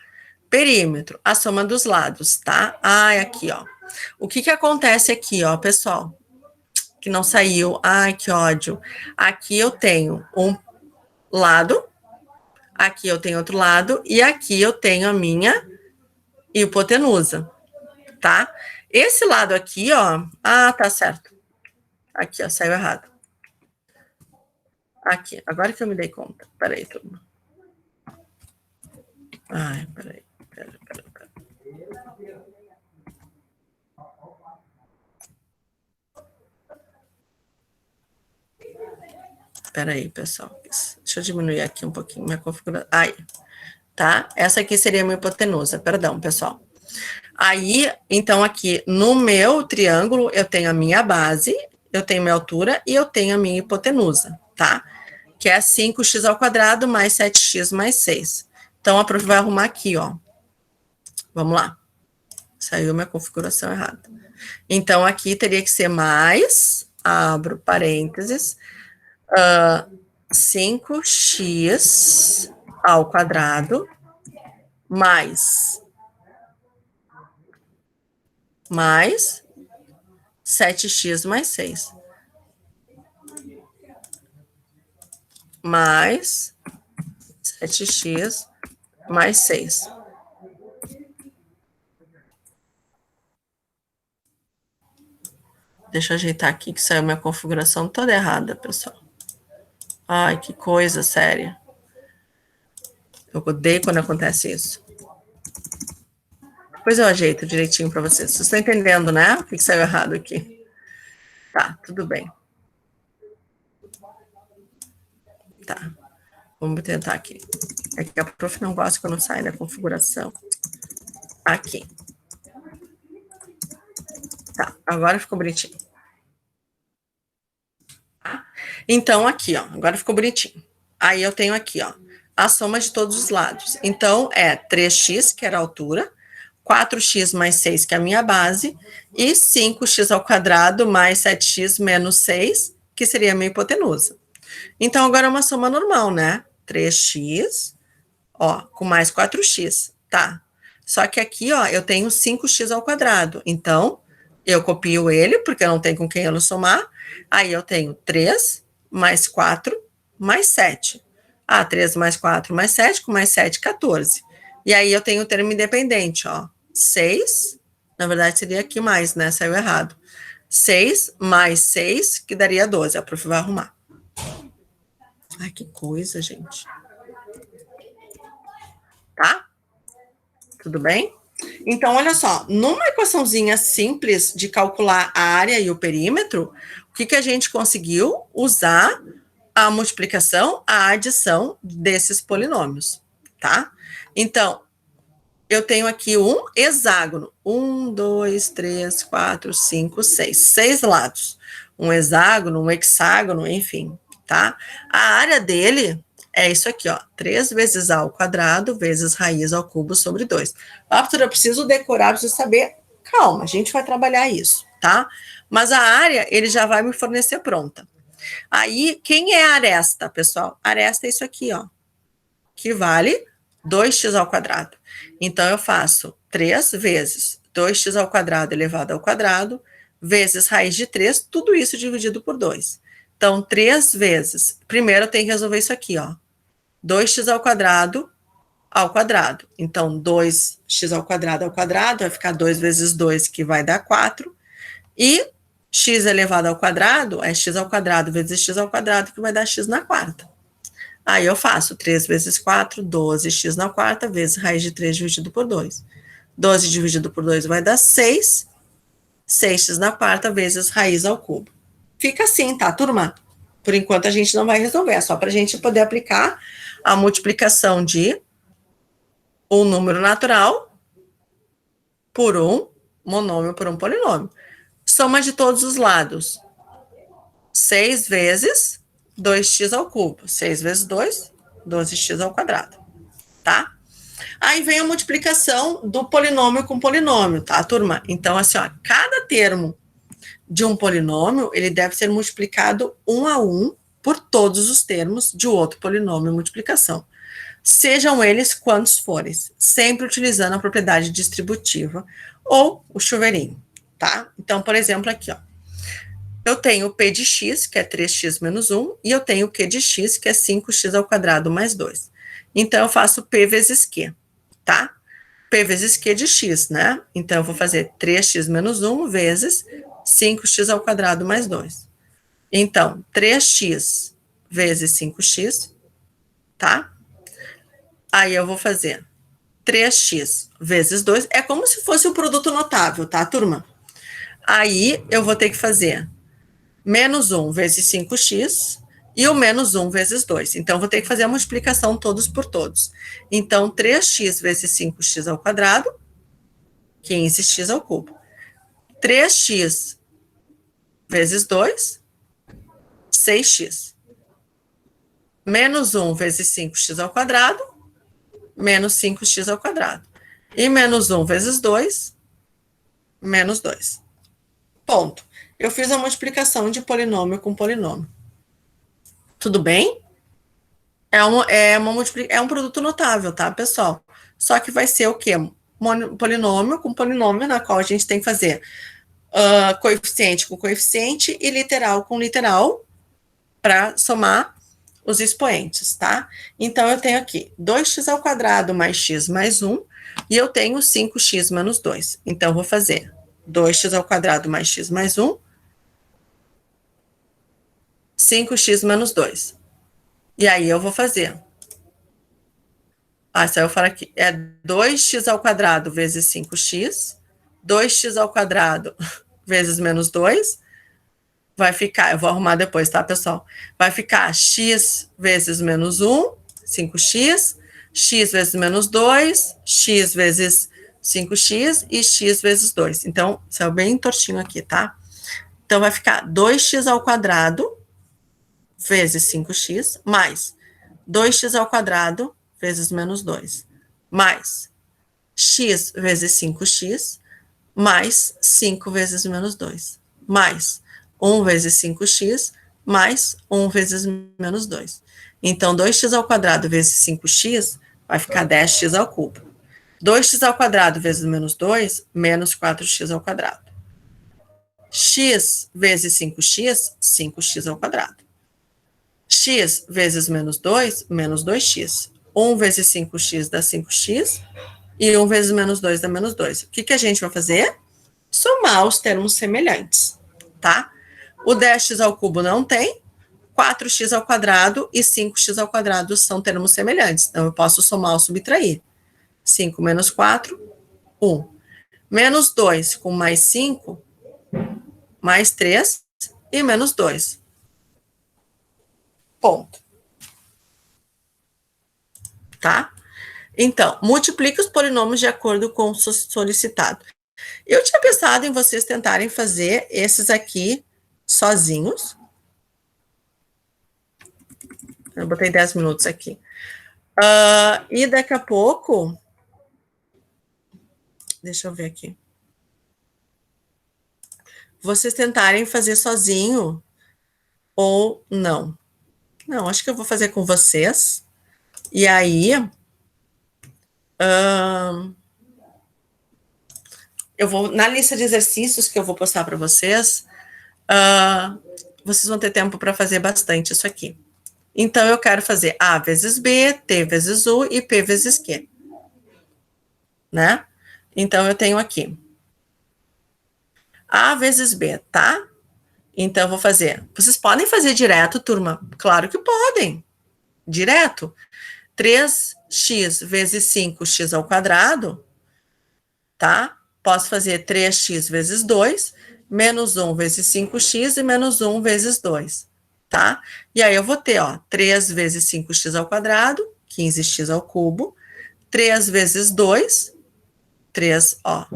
Perímetro, a soma dos lados, tá? Ah, é aqui, ó. O que acontece aqui, ó, pessoal? Que não saiu. Ai, que ódio. Aqui eu tenho um lado, aqui eu tenho outro lado, e aqui eu tenho a minha hipotenusa, tá? Esse lado aqui, ó. Ah, tá certo. Aqui, ó, saiu errado. Aqui, agora que eu me dei conta. Peraí, turma. Ai, peraí. Peraí, pessoal. Deixa eu diminuir aqui um pouquinho minha configuração. Aí, tá? Essa aqui seria a minha hipotenusa. Perdão, pessoal. Aí, então, aqui no meu triângulo, eu tenho a minha base, eu tenho minha altura e eu tenho a minha hipotenusa, tá? Que é 5x ao quadrado mais 7x mais 6. Então, a prof vai arrumar aqui, ó. Vamos lá. Saiu minha configuração errada. Então, aqui teria que ser mais, abro parênteses, 5x ao quadrado mais 7x mais 6. Mais 7x mais 6. Deixa eu ajeitar aqui que saiu minha configuração toda errada, pessoal. Ai, que coisa séria. Eu odeio quando acontece isso. Depois eu ajeito direitinho para vocês. Vocês estão entendendo, né? O que saiu errado aqui? Tá, tudo bem. Tá. Vamos tentar aqui. É que a prof não gosta quando sai da configuração. Aqui. Tá, agora ficou bonitinho. Então, aqui, ó, agora ficou bonitinho. Aí eu tenho aqui, ó, a soma de todos os lados. Então, é 3x, que era a altura, 4x mais 6, que é a minha base, e 5x ao quadrado mais 7x menos 6, que seria a minha hipotenusa. Então, agora é uma soma normal, né? 3x, ó, com mais 4x, tá? Só que aqui, ó, eu tenho 5x ao quadrado. Então, eu copio ele, porque eu não tenho com quem eu somar. Aí eu tenho 3 mais 4 mais 7. 3 mais 4 mais 7, com mais 7, 14. E aí eu tenho o termo independente, ó. 6, na verdade seria aqui mais, né? Saiu errado. 6 mais 6, que daria 12. A prof vai arrumar. Ai, que coisa, gente. Tá? Tudo bem? Então, olha só, numa equaçãozinha simples de calcular a área e o perímetro, o que a gente conseguiu? Usar a multiplicação, a adição desses polinômios, tá? Então, eu tenho aqui um hexágono. 1, 2, 3, 4, 5, 6. 6 lados. Um hexágono, um hexágono, enfim, tá? A área dele é isso aqui, ó. 3 vezes a ao quadrado vezes raiz ao cubo sobre 2. Eu preciso decorar, preciso saber. Calma, a gente vai trabalhar isso, tá? Mas a área, ele já vai me fornecer pronta. Aí, quem é a aresta, pessoal? A aresta é isso aqui, ó. Que vale 2x ao quadrado. Então, eu faço 3 vezes 2x ao quadrado elevado ao quadrado, vezes raiz de 3, tudo isso dividido por 2. Então, 3 vezes... Primeiro, eu tenho que resolver isso aqui, ó. 2x ao quadrado, Então, 2x ao quadrado, vai ficar 2 vezes 2, que vai dar 4. E x elevado ao quadrado é x ao quadrado vezes x ao quadrado, que vai dar x na quarta. Aí eu faço 3 vezes 4, 12x na quarta, vezes raiz de 3 dividido por 2. 12 dividido por 2 vai dar 6. 6x na quarta, vezes raiz ao cubo. Fica assim, tá, turma? Por enquanto a gente não vai resolver, é só para a gente poder aplicar a multiplicação de um número natural por um monômio por um polinômio. Soma de todos os lados. 6 vezes 2x ao cubo. 6 vezes 2, 12x ao quadrado. Tá? Aí vem a multiplicação do polinômio com polinômio, tá, turma? Então, assim, ó, cada termo de um polinômio, ele deve ser multiplicado um a um por todos os termos de outro polinômio multiplicação. Sejam eles quantos forem, sempre utilizando a propriedade distributiva ou o chuveirinho, tá? Então, por exemplo, aqui, ó. Eu tenho P de x, que é 3x menos 1, e eu tenho Q de x, que é 5x ao quadrado mais 2. Então, eu faço P vezes Q, tá? P vezes Q de x, né? Então, eu vou fazer 3x menos 1 vezes 5x ao quadrado mais 2. Então, 3x vezes 5x, tá? Aí, eu vou fazer 3x vezes 2, é como se fosse um produto notável, tá, turma? Aí, eu vou ter que fazer menos 1 vezes 5x e o menos 1 vezes 2. Então, vou ter que fazer a multiplicação todos por todos. Então, 3x vezes 5x ao quadrado, 15x ao cubo. 3x vezes 2, 6x. Menos 1 vezes 5x ao quadrado, menos 5x ao quadrado. E menos 1 vezes 2, menos 2. Ponto. Eu fiz a multiplicação de polinômio com polinômio. Tudo bem? É um produto notável, tá, pessoal? Só que vai ser o quê? Polinômio com polinômio, na qual a gente tem que fazer coeficiente com coeficiente e literal com literal para somar os expoentes, tá? Então, eu tenho aqui 2x ao quadrado mais x mais 1, e eu tenho 5x menos 2. Então, eu vou fazer 2x ao quadrado mais x mais 1, 5x menos 2. E aí, eu vou fazer. Se eu falar aqui, é 2x ao quadrado vezes 5x, 2x ao quadrado vezes menos 2, vai ficar, eu vou arrumar depois, tá, pessoal? Vai ficar x vezes menos 1, 5x, x vezes menos 2, x vezes 5x e x vezes 2. Então, saiu bem tortinho aqui, tá? Então, vai ficar 2x ao quadrado vezes 5x, mais 2x ao quadrado vezes menos 2, mais x vezes 5x, mais 5 vezes menos 2, mais 1 vezes 5x, mais 1 vezes menos 2. Então, 2x ao quadrado vezes 5x vai ficar 10x ao cubo. 2x ao quadrado vezes menos 2, menos 4x ao quadrado. X vezes 5x, 5x ao quadrado. X vezes menos 2, menos 2x. 1 vezes 5x dá 5x, e 1 vezes menos 2 dá menos 2. O que a gente vai fazer? Somar os termos semelhantes, tá? O 10x ao cubo não tem, 4x ao quadrado e 5x ao quadrado são termos semelhantes. Então, eu posso somar ou subtrair. 5 menos 4, 1. Menos 2 com mais 5, mais 3 e menos 2. Ponto. Tá? Então, multiplique os polinômios de acordo com o solicitado. Eu tinha pensado em vocês tentarem fazer esses aqui sozinhos. Eu botei 10 minutos aqui. E daqui a pouco... Deixa eu ver aqui. Vocês tentarem fazer sozinho ou não. Não, acho que eu vou fazer com vocês. E aí... eu vou, na lista de exercícios que eu vou postar para vocês, vocês vão ter tempo para fazer bastante isso aqui. Então, eu quero fazer A vezes B, T vezes U e P vezes Q. Né? Então, eu tenho aqui A vezes B, tá? Então, eu vou fazer. Vocês podem fazer direto, turma? Claro que podem. Direto. 3x vezes 5x ao quadrado, tá? Posso fazer 3x vezes 2, menos 1 vezes 5x e menos 1 vezes 2, tá? E aí eu vou ter, ó, 3 vezes 5x ao quadrado, 15x ao cubo, 3 vezes 2, 3, ó.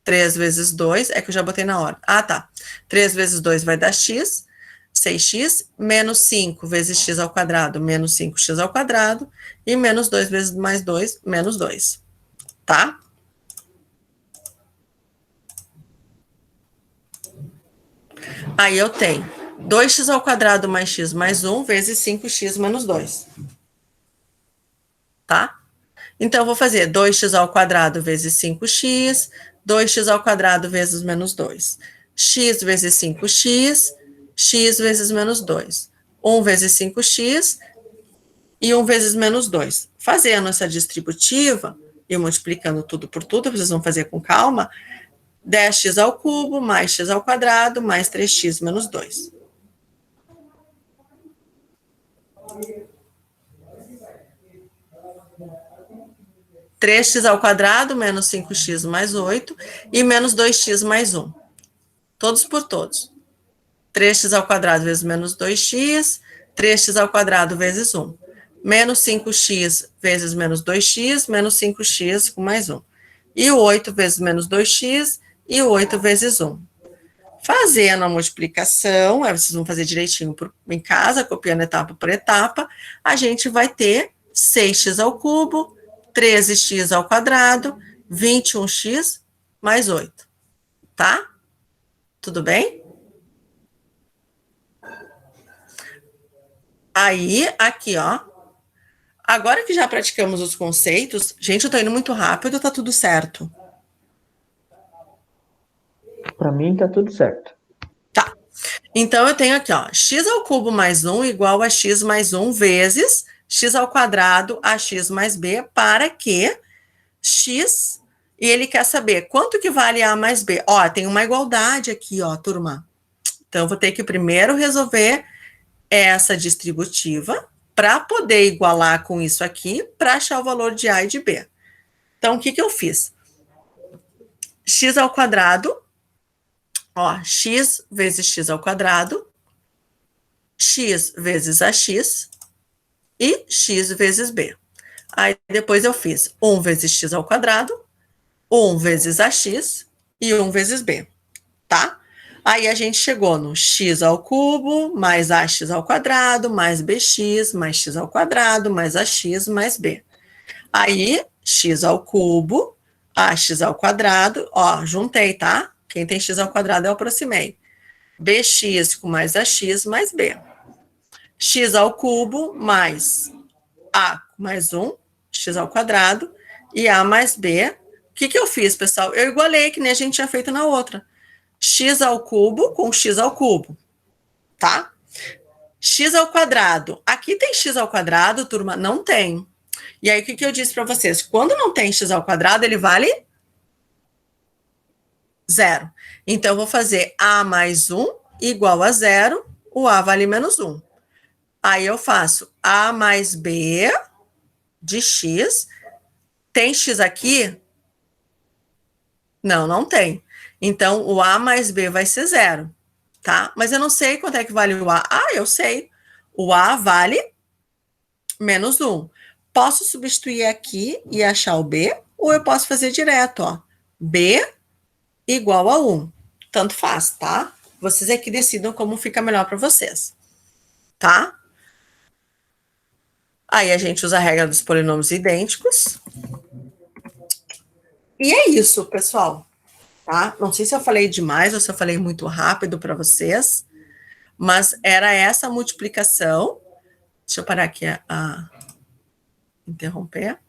3 vezes 2, é que eu já botei na hora. Ah, tá. 3 vezes 2 vai dar x, 6x, menos 5 vezes x ao quadrado, menos 5x ao quadrado, e menos 2 vezes mais 2, menos 2, tá? Aí eu tenho 2x ao quadrado mais x mais 1 vezes 5x menos 2. Tá? Então, eu vou fazer 2x ao quadrado vezes 5x, 2x ao quadrado vezes menos 2. X vezes 5x, x vezes menos 2. 1 vezes 5x e 1 vezes menos 2. Fazendo essa distributiva e multiplicando tudo por tudo, vocês vão fazer com calma, 10x ao cubo, mais x ao quadrado, mais 3x menos 2. Três x ao quadrado, menos 5x mais 8, e menos 2x mais 1. Todos por todos. 3x ao quadrado vezes menos 2x, 3x ao quadrado vezes 1. Menos 5x vezes menos 2x, menos 5x com mais 1. E o 8 vezes menos 2x, e 8 vezes 1. Fazendo a multiplicação, aí vocês vão fazer direitinho em casa, copiando etapa por etapa, a gente vai ter 6x ao cubo, 13x ao quadrado, 21x mais 8. Tá? Tudo bem? Aí, aqui, ó. Agora que já praticamos os conceitos, gente, eu tô indo muito rápido, tá tudo certo? Para mim tá tudo certo. Tá. Então, eu tenho aqui, ó, x ao cubo mais 1 igual a x mais 1 vezes x ao quadrado a x mais b, para que x, e ele quer saber quanto que vale a mais b. Ó, tem uma igualdade aqui, ó, turma. Então, eu vou ter que primeiro resolver essa distributiva para poder igualar com isso aqui, para achar o valor de a e de b. Então, o que eu fiz? X ao quadrado Ó, x vezes x ao quadrado, x vezes ax e x vezes b. Aí depois eu fiz 1 vezes x ao quadrado, 1 vezes ax e 1 vezes b, tá? Aí a gente chegou no x ao cubo, mais ax ao quadrado, mais bx, mais x ao quadrado, mais ax, mais b. Aí, x ao cubo, ax ao quadrado, ó, juntei, tá? Quem tem x ao quadrado eu aproximei. Bx com mais ax mais b. X ao cubo mais a mais 1, x ao quadrado, e a mais b. O que eu fiz, pessoal? Eu igualei, que nem a gente tinha feito na outra. X ao cubo com x ao cubo, tá? X ao quadrado. Aqui tem x ao quadrado, turma? Não tem. E aí, o que eu disse para vocês? Quando não tem x ao quadrado, ele vale 0. Então, eu vou fazer a mais 1 igual a 0, o a vale menos 1. Aí, eu faço a mais b de x. Tem x aqui? Não, não tem. Então, o a mais b vai ser 0, tá? Mas eu não sei quanto é que vale o a. Ah, eu sei. O a vale menos 1. Posso substituir aqui e achar o b, ou eu posso fazer direto, ó. B igual a 1. Tanto faz, tá? Vocês aqui decidam como fica melhor para vocês, tá? Aí a gente usa a regra dos polinômios idênticos. E é isso, pessoal, tá? Não sei se eu falei demais ou se eu falei muito rápido para vocês, mas era essa multiplicação. Deixa eu parar aqui a interromper.